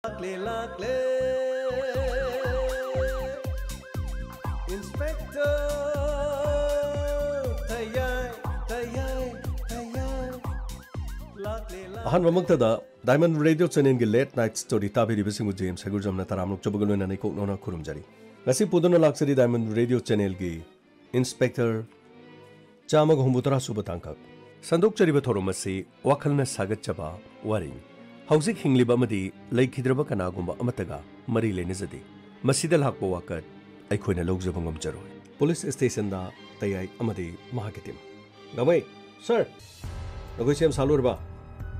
Lakle, Inspector, tayay. Ahan mamagtada Diamond Radio Channel gi late night story tabiri bisingu James Hagurjamna taramlok chobagalo na ko nona khurumjari. Ngasi puduna laksari Diamond Radio Channel gi Inspector Chamag Humbutara Subatangka. Sandok chariba thoromasi wakhalna sagatchaba wari. Hausik hingliba amadi laikhidraba kanagumba amataga mari lenizadi. Masida lakpa wakat aikhoina lawjaba ngamjaro. Police station da tayai amadi mahakitim. Gamai, sir. Nagoi sem salurba.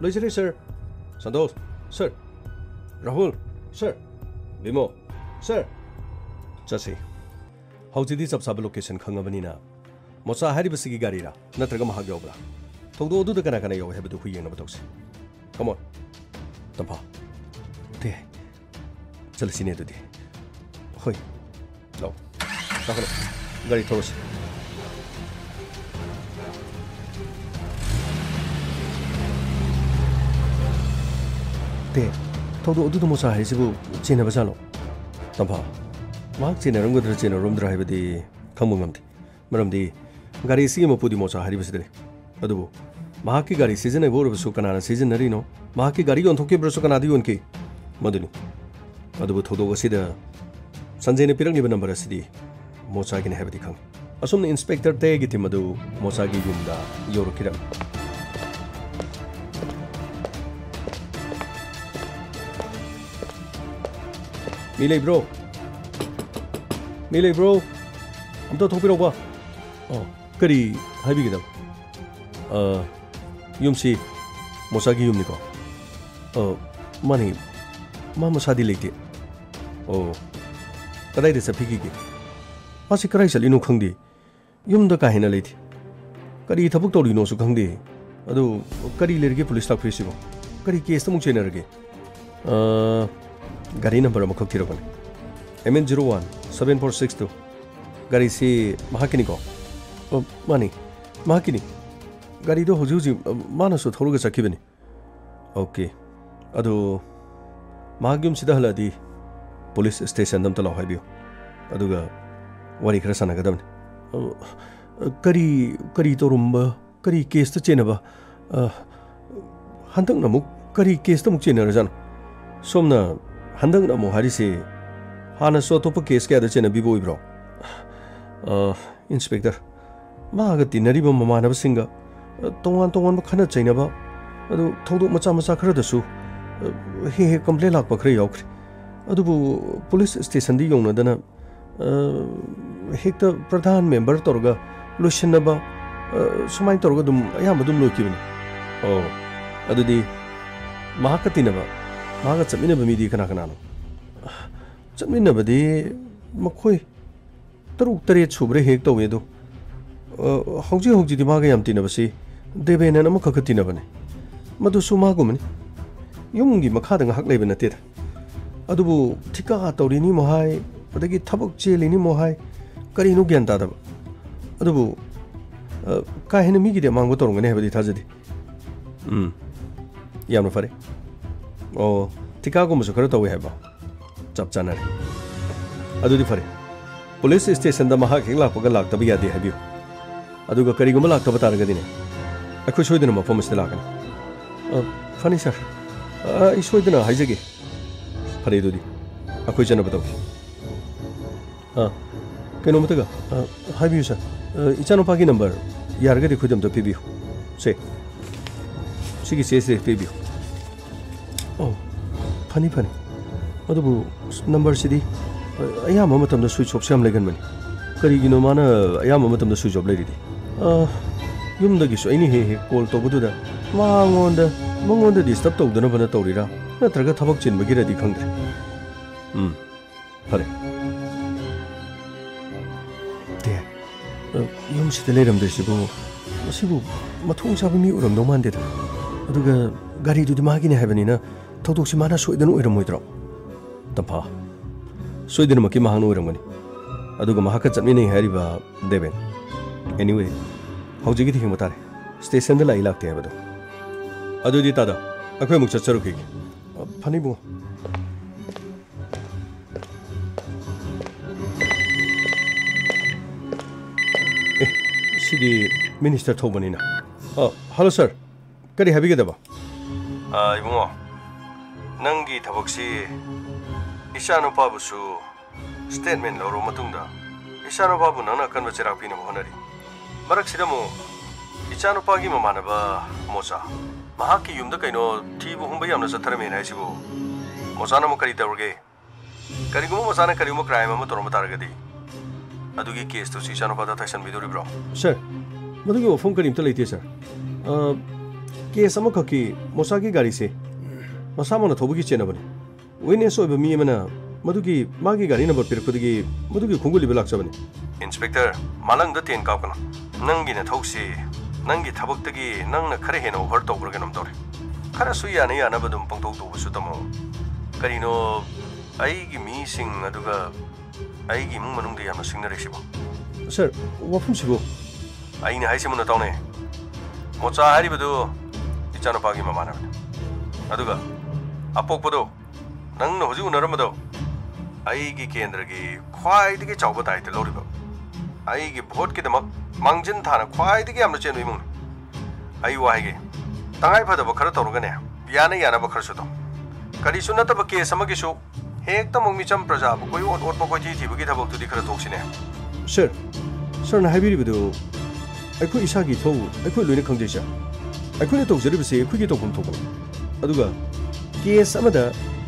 Loisari sir. Santosh, sir. Rahul, sir. Bimo, sir. Chasi. Haujidi sab sab location khangabanina. Mosa hari basigi gari ra. Natraga mahag yobla. Thogdo odu da kana yob hebedu khuyeng na batokse. Come on. Tampa. Te. Chal sine dudi. Hoy. Lo. Takalo. Gari thoros. Te. Thogdo odu da mosa hari sibu chena basalo. Tampa. Mahag chena rangudra chena romdra hebedi khamungam di. Maramdi gari si mapudi mosa hari basidre. Adubu. Mahaki gari season ay boro basu kanana season nari no. Mahaki gari yon thoke basu kanadi yon ki. Maduni. Adubu thodo wasida sanjay ne pirang niba number asidi mosa ki ne hebedi khang. Asum ne inspector te gi timadu mosa gi yumda yoro kiram. Milay bro. Amto thokpiro ba. Oh, kari habi gidam. Yumsi Mosagi Yumniko. Money. Mama Sadi late. Oh, but I disappear. Pasikarai Lino Kundi. Yum the Kahina late. Kari Tabuto Lino Sukandi. Ado Kari Lergi police stock festival. Kari case the Muchenargi. Garina Baramakokiravan. MN01 7462. Gari si Mahakiniko. Oh, money. Mahakini. Garido Hojuji Manasu Horuga Sakibini. Okay. Ado Magum Sidahaladi Police Station Damtala Habio. Aduga Wari Krasanagadam. Kari Torumba, Kari case the Chenaba. Hantang Namuk, Kari case the Muchenarazan. Somna Handang Namu Harise Hana Sotopa case gather Chena Bibo bro. Inspector Magati Nariba Mamana Singer. Tongan Makana Chainaba, Todo Macha Kradasu, he complained like Bakri Okri. Adubu police station the Yona Dana Hector Pradhan member Torga, Lushanaba, Sumai Torgadum, Ayamadum Lukibin. Oh, Adudi Mahakatinaba, Magatamina Midi Kanakanano. Saminabadi Makoi Taru Tariet Subre Hector Wedo. Hoji the Magayam Tinabasi. Debe and Amakatinabane. Madusumagumani. Yungi Makadang Hakleben at it. Adubu Tika Torini Mohai, but they get Tabuk Chilini Mohai, Karinu Gantadab. Adubu Kahinamigi among Watorang and Heavy Tazadi. Yamafari. Oh, Tikago Musakato we have. Chapchanari. Adudifari. Police station the Mahaki Lapagalak Tabia de Habu. Aduga Karigumala Tabatargadine. I could show them a promise. Funny, sir. I showed them a Hizagi. Paridudi. A question about Kenomataga. Have you, sir? It's an opaki number. Yargati Kudam to PB. Say. She says PB. Oh, funny. Adubu number city. I am a matam the switch of Sam Leganman. Karigino mana, I am a matam the switch of lady. Yum the gish any hay called Tobuda. Mang on the disturb to the Novana Torira. Not a tabak chin Magira di country. Hurry. There. Yum still the Shibu. Shibu, Matung Sabimi or no man did. Aduga Gari to the Magina Heavenina, Totoshimana Sweden Uramudro. Tampa. Sweden Makimahanu Uramani. Aduga Mahakats meaning Hariba Devin. Anyway. How do you get him with that? Stay send the lilac table. Adu di tada. Aku muksa ceruki. Panibu. सिदी minister थोबनीना hello sir करी हाबिगेदबा इबुंगो नंगी थबकसी इचानुपाबुसु statement लौरो मतुंगदा इचानुपाबु नंना कन्व चिराग पिनब होनरी मरकसिदमु इचानुपागी ममानबा मोचा महाकी युमदा कइनो थीबु हुंबा यामना चथरमेन हाइसिबु मोचाना मु करी तौरगे करिगुमो मोचाना करिगुमो क्राइम अमा तोरम तारगदी अदुगी केस तो इचानुपादा थाइसन बिदोरिब्रो सर मदुगी वफम करीमता लेते सर केस अमखकी मोचागी गाड़ी से मसामना थोबगी चेनबनी विनेस ओइबा मी अमना मदुगी मागी गाड़ी नंबर पिरकदगी मदुगी खुंगुलिबा लाक्चबनी इंस्पेक्टर मालंगदा तेन कापकना नंगिना थौसी नंगी थबक्तगी नंगना खरे हेना ओभर तौब्रगनम तौरे खरा सुयाना यानाबदुम पंगथौ तौबसु तमो करिनो आइगी मीसिंग अदुगा आइगी इमुंग मनुंगदा यामना सिंगनरेसिबो सर वफम सिबो आइना हाइसिमुना तौने मोचा हारिबदु इचानुपागी ममानबने अदुगा अपोकपदो नंगना हुजि उनरमदो आइगी केंद्रगी ख्वाइदगी चावबा दायित्व लौरिबो आइगी भोट के दमक मांगजिन थाना ख्वाइदगी यामना चेनु इमुंग आई वाहिगे तंगाई फदबो खरा तौरगने याना याना बखरसु दो करिसु नतब केस अमगिसु हेक्ता मोंगमिचम प्रजाबु कोइ ओट कोइ थीबगी थबक्तुदि खरा तोक्सिने सर ना हाबिरिबदु अखु इसागी थौ अखु लोइना खंगजे सर अखुने तौजरिबसे अखुगी तौफम थोबनो अदुगा केस अमदा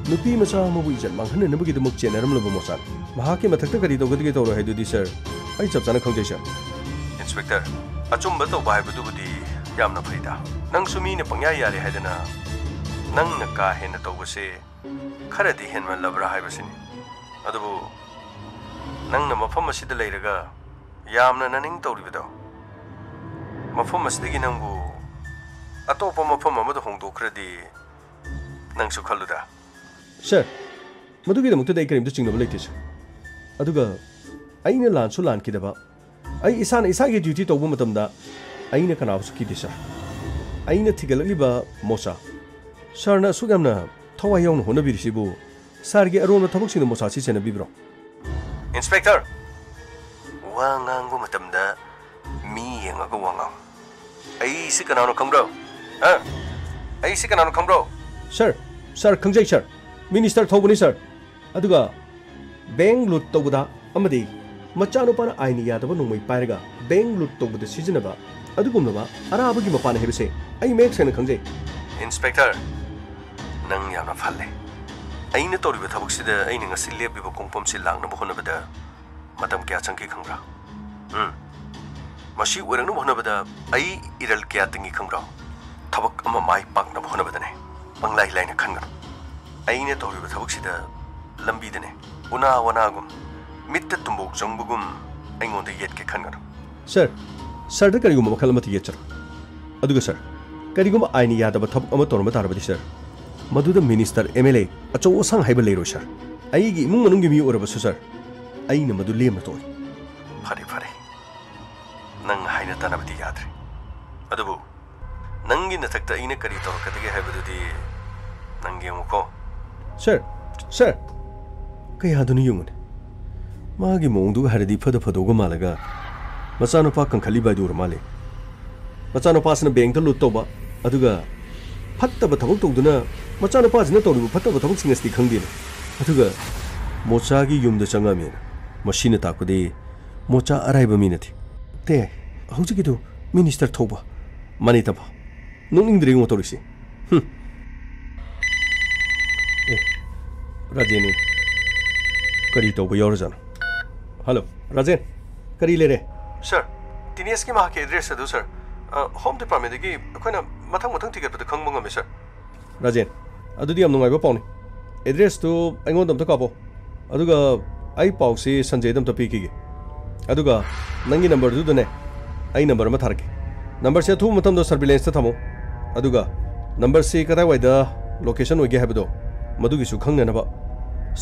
नुपी मचा मबु इजन मांगहन नबगी दमक चेनरमलबो मोचान महाके मथक्ता करी तौगदगे तौरो हाइदुदि सर आई चपचाना खंगजे सर इंस्पेक्टर अचुंबा तौबा हाइबदुबुदि यामना फैदा नंग सुमीने पंग्या यारे हाइदना नंग न का हेन तौबसे खरदि हेनमन लबरा हाइबसिनी अदुबु नंग न मफम असिदा लेरगा यामना ननिंग तौरिबदो मफम असिदगी नंगबु अतोपा मफम अमदा होंदोखरदि नंगसु खल्लुदा सर मधुगी दमक्तदा आई करीमता चिंगनबा लेते सर अदुगा आइना लानसु लानकिदबा आई इसाना इसागी ड्यूटी तौबा मतमदा आइना कनाबसु किदे सर आइना थिगललिबा मोचा सरना सुगामना थवा यावना होनबिरिसिबु सरगी अरोमना थबकसिंग मोचासी चेनबिब्रो इंस्पेक्टर वांगांगबु मतमदा मी येंगागा वांगांग आई से कनानो खंब्रो आई से कनानो खंब्रो सर खंगजै सर मिनिस्टर थौबनी सर अदुगा बैंक लूट तौबदा अमदी मचानुपाना आइनी यादबा नोंमै पायरगा बैंक लूट तौबदा सिजनबा अदुगुमनबा अराबगी मपान हेबसे आई मेक सेन खंगजै इंस्पेक्टर नंग यामना फाले आइना तौरिबा थबकसिदा आइना ngasi लेबिबा कोंपमसि लांगनबा होनबदा मतम क्या चंकी खंग्रा मसी ओरंगनु होनबदा आई इरल क्या तिंगी खंग्रा थबक अमा माइ पाकनबा होनबदने पंगलाई लाइना खंगन आइना तौरिबा थबकसिदा लंबीदने उना वनागुम मित्त तुंबोक जंगबुगुम आइंगोंदा येटके खंगन सर द करिगुम मखल मति येचर अदुगा सर करिगुम आइनी यादबा थब अमा तौरम तारबदि sir Madhuda minister MLA अचौ ओसांग हाइबा लेरो sir आइगी इमुंग मनुंगी मी ओरबसु सर आइना मधु लेमना तोय फरे नंग हाइना तानबदि याद्रे अदुबु नंगी नथक्ता आइना करि तौरकदगे हाइबदुदि नंगे मुको सर कयादुनि युंगने मागी मोंगदु हरदि फदोगा मालगा मचानुपा कंखलिबा दुर माले मचानुपासना बैंक लूट तौबा अदुगा फत्तब थबक तौदुना मचानुपासना तौरिबु फत्तब थबक सिंगस्ति खंगदिने अदुगा मोचागी युमदा चंगामेन मशीन ताकुदे मोचा अराइबा मिनथि ते हौजिगिदु मिनिस्टर थौबा मानि तबा नोंनिंद्रि मोतोरिसि राजेनी करी तौबा यौरजान हेलो राजेन करी लेरे सर दिनेश की माके एड्रेस अदु सर होम डिपार्टमेंट की अखोना मथंग टिकेट पद खंग मंगमे सर राजेन अदुदि यम नुंगाइबा पाउनी एड्रेस तो आइंगोन दम त कापो अदुगा आई पाउसी संजय दम त पीकीगे अदुगा नंगी नंबर दुदने आई नंबर मा थारके नंबर से थु मतम दो सर्विलेंस त थमो अदुगा नंबर से कदा वाइदा लोकेशन ओगे हाबदो मदुगी सु खंगनबा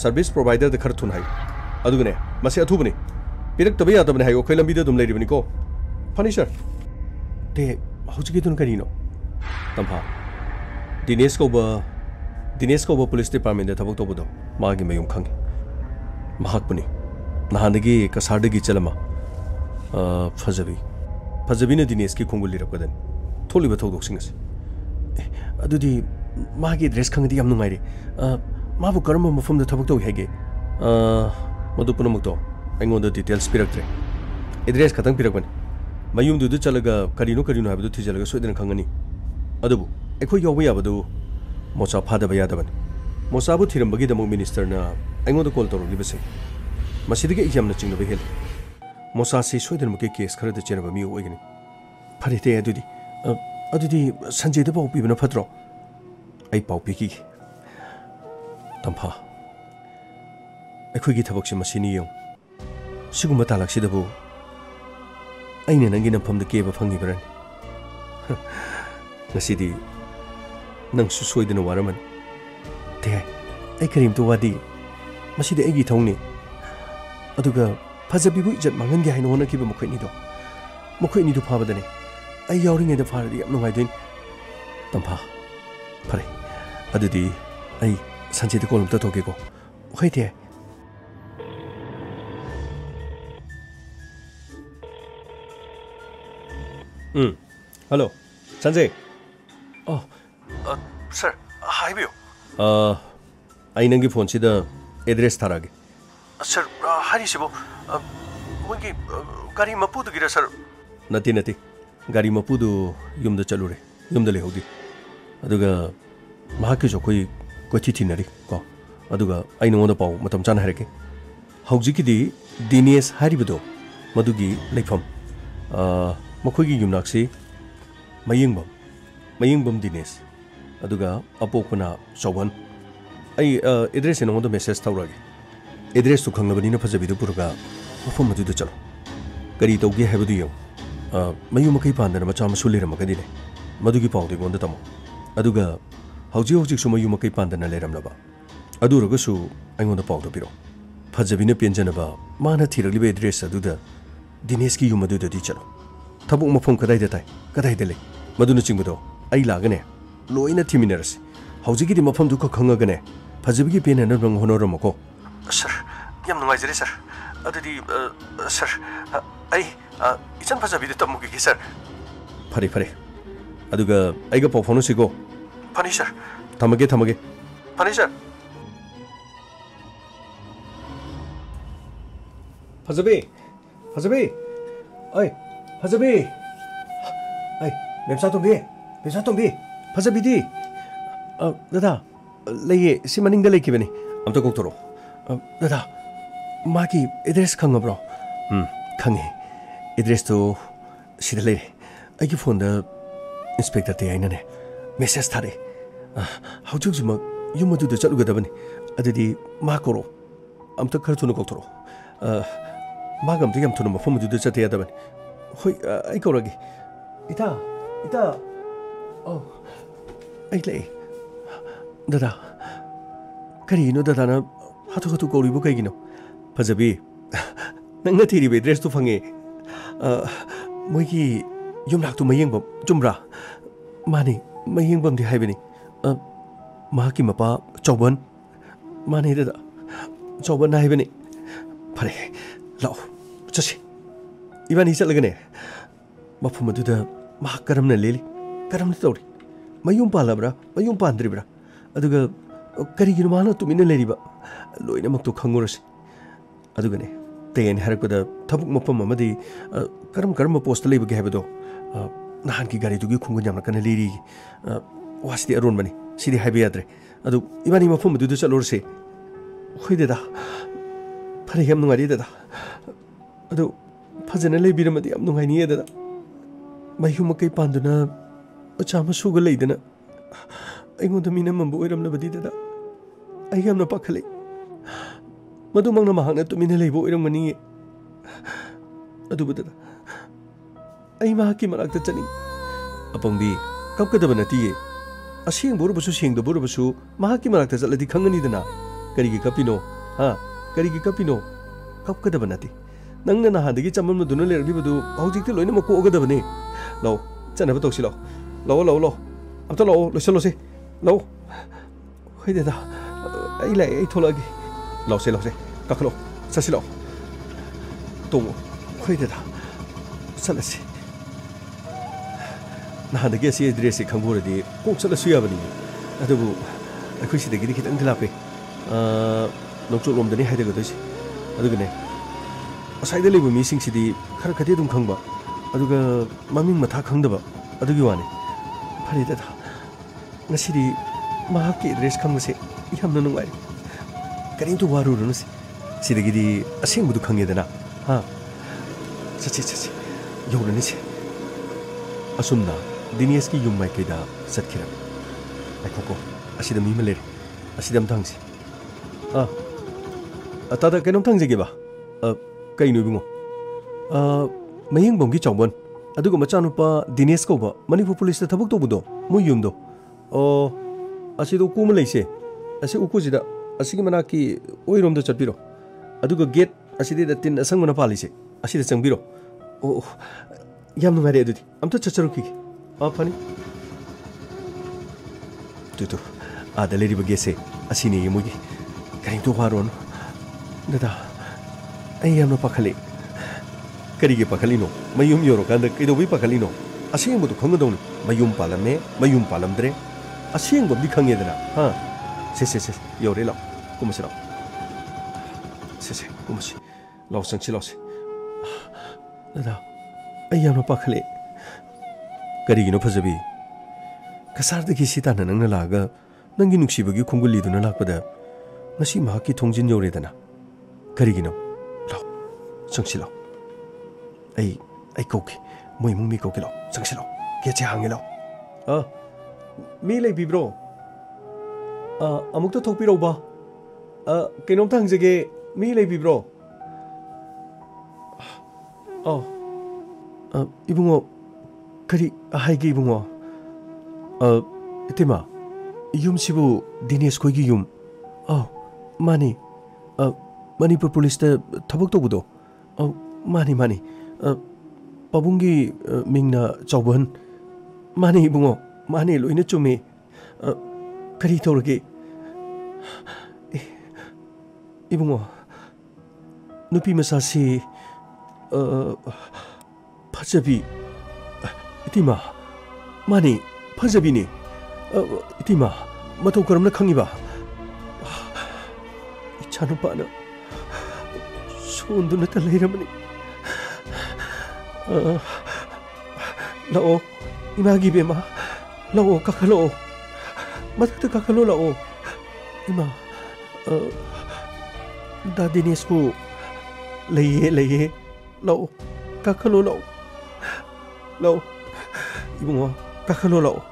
सर्विस प्रोवाइडर द खर थुन हाय अदुगने मसे अथुबनी पिरक तबे यादबने हायो खै लंबीदा दुम लेरिबनी को फनी सर ते हौजिगी दुन करिनो तमहा दिनेश को पुलिस डिपार्टमेंट थबक तोबदो मागी मयुम खंगे महाकपुनी नहानदगी कसारदगी चलमा फजबी फजबीने दिनेश की खोंगुल लिरपकदन थोलिबा थौदोकसिंग असे अदुदी मागी ड्रेस खंगदी याम नुंगाइरे माबु करम मफमदा थबक तौ हेगे मदु पुनमुक्तो अइंगोंदा डिटेल्स पिरक्त्रे एड्रेस खतंग पिरकबन मयुमदुदु चलगा करिनो हाबदु थिजलगा सोइदन खंगनी अदुबु अखोय यौबा याबदु मोचा फादबा यादबन मोसाबु थिरमबगी दमु मिनिस्टरना अइंगोंदा कॉल तौरलिबसे मसिदगी एग्जामना चिंगबा हेल मोसा से सोइदन मुके केस खरद चेनबा मी ओइगनी फरिते अदुदी संजय द पाउ पिबना फत्रो आई पाउ पिकी तंफा अखोयगी थबकसे मसिनी यौ सिगुम तालाक्सिदबु अइने नंगी नफमद केबा फंगिबरन ngасidi nang su soidana waraman te ai karim to wadi masidi ai gi thongni aduga fajabibu ijat mangan gi haino hona kiba mokhoi ni do phabadane ai yawring eda faradi am nungai din tampa pare adudi ai sanjid kolum ta toge ko hoite hello sanjay oh sir haibiyo ai nangi phone sida address tharage sir hari sibo mogi gari mapu du gira sir nati gari mapu du yumda chalure yumda le hodi aduga mahaki jo koi thi thinari ko aduga ai nongoda pau matam chan hareke hauji ki di dinesh haribido madugi leifam makhoi gi yumnaksi mayingbam dinesh aduga apokpana chauban ai address eno the message tawrage address tu khanglabani na phajabi du purga mafam adu chalo kari tawge habudu yo mayu makai pandana macha masuli ramagadi ne madugi pawde gonda tamo aduga hauji su mayu makai pandana leramlaba aduruga su aingonda pawdo piro phajabi na penjana ba mana thiragli be address aduda dinesh ki yumadu di chalo thabuk mafam kadai da tai kadai de le maduna chingbudo ai lagane loina thiminers haujigi di mafam du ko khangagane phajibigi pen na rang honoromako sir yam nungai jere sir adudi sir ai ichan phajabi de tamugi gi sir fare aduga ai ga pofonu sigo fani sir thamage fani sir phajabi ai phajabi ai memsa tumbi phajabi di dada leye si maningda lekibani amta koktoro dada magi address khangabro khangi address to sida le ai gi phone da inspector te aina ne message thare haujuk juma yumadu da chaluga dabani adidi ma koro amta kharthunu koktoro magam te yam thunu mafam du da chate yadabani hoi ai koragi ita oh ai le dada kari no dada na hatu kori bu kai gino phajabi nang thiri be dress tu phange moi ki yumlak tu mayeng bam chumra mani mayeng bam di haibani ma ki mapa chauban mani dada chauban na haibani phare lao chachi ibani chalagane mafum adu da ma karamna leli karamna tori mayum palabra mayum pandribra aduga karigino mana tumina leriba loina maktu khangurasi adugane ten harakada thabuk mapam amadi karam post leiba ge habado nahan ki gari dugi khungu jamna kana leri wasdi aron bani sidi habi adre adu ibani mapam du chalorse khoideda phare yam nungari deda adu phajana leibiramadi am nungai ni deda mayum kai panduna achama suga leidana aingonda mina mambu oiramnabadi deda ai yamna pakhale madu mangna mahangna tumina leibo oiramani adu deda ai ma ki marakta chani apangbi kapkadaba nati asing borubasu singdo borubasu ma ki marakta chaladi khangani dana karigi kapino karigi kapino kapkadaba nati nangna na handagi chamam dunu lerbi badu haujikte loina mako ogadabane law chanaba toksi law amta law lo se law hoideda ai lai ai tholagi law se kaklo sasi law to hoideda salasi ꯅꯍꯥꯟꯗꯒꯤ ꯑꯁꯤ ꯑꯦꯗ꯭ꯔꯦꯁꯁꯦ ꯈꯪꯕꯣꯔꯗꯤ ꯀꯣꯛ ꯆꯠꯂꯁꯨ ꯌꯥꯕꯅꯤ ꯑꯗꯨꯕꯨ ꯑꯩꯈꯣꯏ ꯁꯤꯗꯒꯤꯗꯤ ꯈꯤꯇꯪꯗꯤ ꯂꯥꯞꯄꯦ ꯅꯣꯡꯆꯨꯞꯂꯣꯝꯗꯅꯤ ꯍꯥꯏꯗꯒꯗꯣꯏꯁꯦ ꯑꯗꯨꯒꯅꯦ ꯑꯁꯥꯏꯗ ꯂꯩꯕ ꯃꯤꯁꯤꯡꯁꯤꯗꯤ ꯈꯔ ꯈꯔꯗꯤ ꯑꯗꯨꯝ ꯈꯪꯕ ꯑꯗꯨꯒ ꯃꯃꯤꯡ ꯃꯊꯥ ꯈꯪꯗꯕ ꯑꯗꯨꯒꯤ ꯋꯥꯅꯤ ꯐꯔꯦ ꯗꯗꯥ ꯉꯁꯤꯗꯤ ꯃꯍꯥꯛꯀꯤ ꯑꯦꯗ꯭ꯔꯦꯁ ꯈꯪꯕꯁꯦ ꯌꯥꯝꯅ ꯅꯨꯡꯉꯥꯏꯔꯦ ꯀꯔꯤꯝꯇ ꯋꯥꯔꯨꯔꯅꯨꯁꯦ ꯁꯤꯗꯒꯤꯗꯤ ꯑꯁꯦꯡꯕꯗꯨ ꯈꯪꯉꯦꯗꯅ ꯍꯥ ꯆꯠꯁꯤ ꯌꯧꯔꯅꯤꯁꯦ ꯑꯁꯨꯝꯅ ꯗꯤꯅꯦꯁꯀꯤ ꯌꯨꯝ ꯃꯥꯏꯀꯩꯗ ꯆꯠꯈꯤꯔꯝꯃꯤ ꯉꯥꯏꯈꯣꯀꯣ ꯑꯁꯤꯗ ꯃꯤ ꯑꯃ ꯂꯩꯔꯦ ꯑꯁꯤꯗ ꯑꯝꯇ ꯍꯪꯁꯤ ꯇꯥꯗ ꯀꯩꯅꯣꯝꯇ ꯍꯪꯖꯒꯦꯕ ꯀꯩꯅꯣ ꯏꯕꯨꯡꯉꯣ ꯃꯌꯦꯡꯕꯝꯒꯤ ꯆꯥꯎꯕꯟ ꯑꯗꯨꯒ ꯃꯆꯥꯅꯨꯄꯥ ꯗꯤꯅꯦꯁ ꯀꯧꯕ ꯃꯅꯤꯄꯨꯔ ꯄꯨꯂꯤꯁꯇ ꯊꯕꯛ ꯇꯧꯕꯗꯣ ꯃꯣꯏ ꯌꯨꯝꯗꯣ ꯑꯁꯤꯗ ꯎꯀꯨ ꯑꯃ ꯂꯩꯁꯦ ꯑꯁꯤ ꯎꯀꯨꯁꯤꯗ ꯑꯁꯤꯒꯤ ꯃꯅꯥꯛꯀꯤ ꯑꯣꯏꯔꯣꯝꯗ ꯆꯠꯄꯤꯔꯣ ꯑꯗꯨꯒ ꯒꯦꯠ ꯑꯁꯤꯗꯩꯗ ꯇꯤꯟ ꯑꯁꯪꯕꯅ ꯄꯥꯜꯂꯤꯁꯦ ꯑꯁꯤꯗ ꯆꯪꯕꯤꯔꯣ ꯑꯣ ꯌꯥꯝ ꯅꯨꯡꯉꯥꯏꯔꯦ ꯑꯗꯨꯗꯤ ꯑꯝꯇ ꯆꯠꯆꯔꯨꯈꯤꯒꯦ ꯐꯅꯤ ꯇꯨ ꯑꯥꯗ ꯂꯩꯔꯤꯕ ꯒꯦꯠꯁꯦ ꯑꯁꯤꯅꯦ ꯃꯣꯏꯒꯤ ꯀꯔꯤꯝꯇ ꯋꯥꯔꯨꯔꯅꯨ ꯗꯗꯥ ꯑꯩ ꯌꯥꯝꯅ ꯄꯥꯈꯠꯂꯦ ꯀꯔꯤꯒꯤ ꯄꯥꯈꯠꯂꯤꯅꯣ ꯃꯌꯨꯝ ꯌꯧꯔꯀꯥꯟꯗ ꯀꯩꯗꯧꯕꯩ ꯄꯥꯈꯠꯂꯤꯅꯣ ꯑꯁꯦꯡꯕꯗꯨ ꯈꯪꯒꯗꯧꯅꯤ ꯃꯌꯨꯝ ꯄꯥꯜꯂꯝꯃꯦ ꯃꯌꯨꯝ ꯄꯥꯜꯂꯝꯗ꯭ꯔꯦ ꯑꯁꯦꯡꯕꯗꯤ ꯈꯪꯉꯦꯗꯅ ꯁꯦ ꯌꯧꯔꯦ ꯂꯥꯛꯑꯣ ꯀꯨꯝꯃꯁꯤ ꯂꯥꯛꯑꯣ ꯁꯦ ꯀꯨꯝꯃꯁꯤ ꯂꯥꯛꯑꯣ ꯆꯪꯁꯤ ꯂꯥꯛꯑꯣꯁꯤ ꯗꯗꯥ ꯑꯩ ꯌꯥꯝꯅ ꯄꯥꯈꯠꯂꯦ ꯀꯔꯤꯒꯤꯅꯣ ꯐꯖꯕꯤ ꯀꯁꯥꯔꯗꯒꯤ ꯁꯤ ꯇꯥꯟꯅ ꯅꯪꯅ ꯂꯥꯛꯑꯒ ꯅꯪꯒꯤ ꯅꯨꯡꯁꯤꯕꯒꯤ ꯈꯣꯡꯒꯨꯜꯂꯤꯗꯨꯅ ꯂꯥꯛꯄꯗ ꯉꯁꯤ ꯃꯍꯥꯛꯀꯤ ꯊꯣꯡꯖꯤꯟ ꯌꯧꯔꯦꯗꯅ ꯀꯔꯤꯒꯤꯅꯣ ꯂꯥꯛꯑꯣ ꯆꯪꯁꯤ ꯂꯥꯛꯑꯣ ꯑꯩ ꯀꯧꯒꯦ ꯃꯣꯏ ꯏꯃꯨꯡ ꯃꯤ ꯀꯧꯒꯦ ꯂꯥꯛꯑꯣ ꯆꯪꯁꯤ ꯂꯥꯛꯑꯣ ꯒꯦꯠꯁꯦ ꯍꯥꯡꯉꯦ ꯂꯥꯛꯑꯣ ꯃꯤ ꯂꯩꯕꯤꯕ꯭ꯔꯣ ꯑꯃꯨꯛꯇ ꯊꯣꯛꯄꯤꯔꯧꯕ ꯀꯩꯅꯣꯝꯇ ꯍꯪꯖꯒꯦ ꯃꯤ ꯂꯩꯕꯤꯕ꯭ꯔꯣ 이붕어 그리 하이게 이붕어 이때마 이음시부 디네스 거기 윰 마니 마니푸르 폴리스데 타박도부도 마니 빠붕기 밍나 저번 마니 이붕어 마니 로이네 좀이 그리 도르기 이붕어 누피 마사시 파자비 이티마 마니 파자비니 이티마 마토 그럼나 강이바 이 차누빠는 손도 나타 레이라머니 라오 이마기 베마 라오 카칼로 마타트 카칼로 라오 이마 다디니스부 레이에 라오 카칼로 라오 이붕어 카칼로 라오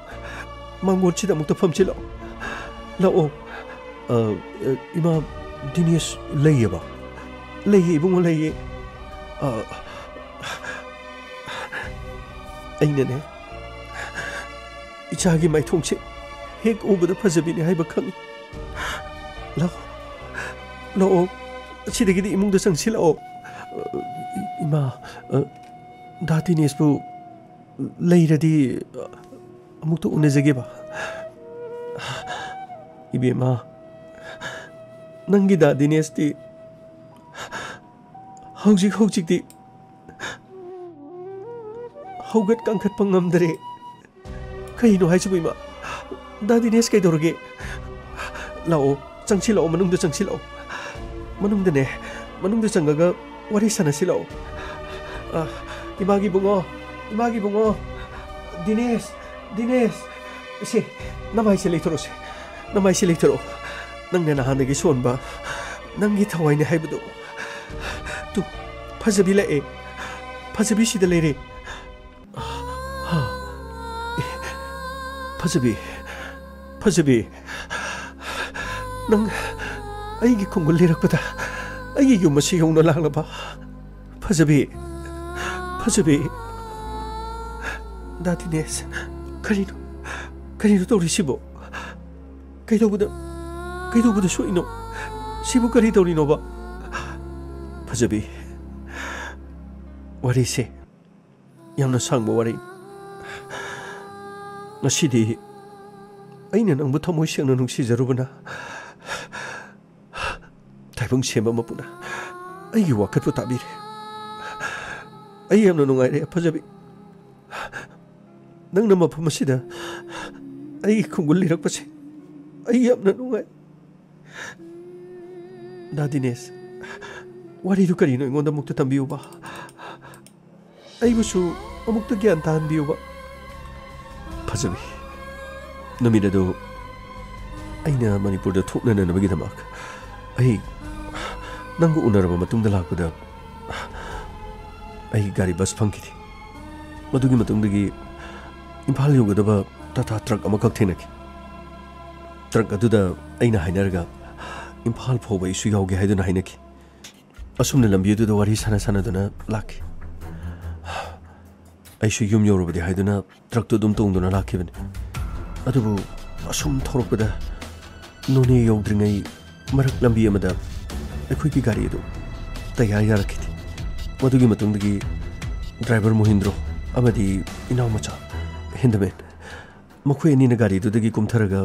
망고치다 목도 펌치라 라오 이마 디니스 레이에 봐 레이에 이붕어 레이에 ꯑꯩꯅꯅꯦ ꯏꯆꯥꯒꯤ ꯃꯥꯏꯊꯣꯡꯁꯦ ꯍꯦꯛ ꯎꯕꯗ ꯐꯖꯕꯤꯅꯦ ꯍꯥꯏꯕ ꯈꯪꯏ ꯂꯥꯛꯑꯣ ꯁꯤꯗꯒꯤꯗꯤ ꯏꯃꯨꯡꯗ ꯆꯪꯁꯤꯜꯂꯛꯑꯣ 이마 다디니스부 레이라디 아무것도 우네제게 봐 이베마 낭기 다디니스티 허직디 허긋 깡컷 방감들이 그이노 하이지부 이마 다디니스 그이도르게 라오 장실라오 마능도 장실라오 마능도 장가가 와리 사나실라오 이마기 붕어 디네스 시 나마이시 레이터로 낭내 나하네기 소원바 낭기 타와이네 하이브도 또 파자비 레에 파자비 시드 레이레 파자비 낭 아이기 콩글 리락보다 아이기 유마시 용노 랑라바 파자비 다디네스 그리노 또리시보 그이도보다 쇼이노 시부 그리 도리노바 파자비 와리시 양나 상보 와리 나시디 아이는 낭부 터모이 시앙나 눅시자루구나 타이봉 시엠바 마쁘나 아이기 와카토 타비레 아이 양나 농아이레 파자비 ꯅꯪꯅ ꯃꯐꯝ ꯑꯁꯤꯗ ꯑꯩꯒꯤ ꯈꯣꯡꯒꯨꯜ ꯂꯤꯔꯛꯄꯁꯦ ꯑꯩ ꯌꯥꯝꯅ ꯅꯨꯡꯉꯥꯏ ꯗꯥ ꯗꯤꯅꯦꯁ ꯋꯥꯔꯤꯗꯨ ꯀꯔꯤꯅꯣ ꯑꯩꯉꯣꯟꯗ ꯑꯃꯨꯛꯇ ꯇꯝꯕꯤꯌꯨꯕ ꯑꯩꯕꯨꯁꯨ ꯑꯃꯨꯛꯇ ꯒ꯭ꯌꯥꯟ ꯇꯥꯍꯟꯕꯤꯌꯨꯕ ꯐꯖꯕꯤ ꯅꯨꯃꯤꯠ ꯑꯗꯨ ꯑꯩꯅ ꯃꯅꯤꯄꯨꯔꯗ ꯊꯣꯛꯅꯅꯕꯒꯤꯗꯃꯛ ꯑꯩ ꯅꯪꯕꯨ ꯎꯅꯔꯕ ꯃꯇꯨꯡꯗ ꯂꯥꯛꯄꯗ ꯑꯩ ꯒꯥꯔꯤ ꯕꯁ ꯐꯪꯈꯤꯗꯦ ꯃꯗꯨꯒꯤ ꯃꯇꯨꯡꯗꯒꯤ ꯏꯝꯐꯥꯜ ꯌꯧꯒꯗꯕ ꯇꯥꯇꯥ ꯇ꯭ꯔꯛ ꯑꯃꯈꯛ ꯊꯦꯡꯅꯈꯤ ꯇ꯭ꯔꯛ ꯑꯗꯨꯗ ꯑꯩꯅ ꯍꯥꯏꯅꯔꯒ ꯏꯝꯐꯥꯜ ꯐꯥꯎꯕ ꯑꯩꯁꯨ ꯌꯥꯎꯒꯦ ꯍꯥꯏꯗꯨꯅ ꯍꯥꯏꯅꯈꯤ ꯑꯁꯨꯝꯅ ꯂꯝꯕꯤ ꯑꯗꯨꯗ ꯋꯥꯔꯤ ꯁꯥꯟꯅꯗꯨꯅ ꯂꯥꯛꯈꯤ ꯑꯩꯁꯨ ꯌꯨꯝ ꯌꯧꯔꯕꯗꯤ ꯍꯥꯏꯗꯨꯅ ꯇ꯭ꯔꯛꯇꯨ ꯑꯗꯨꯝ ꯇꯣꯡꯗꯨꯅ ꯂꯥꯛꯈꯤꯕꯅꯤ ꯑꯗꯨꯕꯨ ꯑꯁꯨꯝ ꯊꯧꯔꯛꯄꯗ ꯅꯣꯅꯦ ꯌꯧꯗ꯭ꯔꯤꯉꯩ ꯃꯔꯛ ꯂꯝꯕꯤ ꯑꯃꯗ ꯑꯩꯈꯣꯏꯒꯤ ꯒꯥꯔꯤ ꯑꯗꯨ ꯇꯌꯥꯔ ꯌꯥꯔꯛꯈꯤꯗꯦ ꯃꯗꯨꯒꯤ ꯃꯇꯨꯡꯗꯒꯤ ꯗ꯭ꯔꯥꯏꯚꯔ ꯃꯣꯍꯤꯟꯗ꯭ꯔꯣ ꯑꯃꯗꯤ ꯏꯅꯥꯎ ꯃꯆꯥ ꯍꯤꯟꯗꯃꯦꯟ ꯃꯈꯣꯏ ꯑꯅꯤꯅ ꯒꯥꯔꯤꯗꯨꯗꯒꯤ ꯀꯨꯝꯊꯔꯒ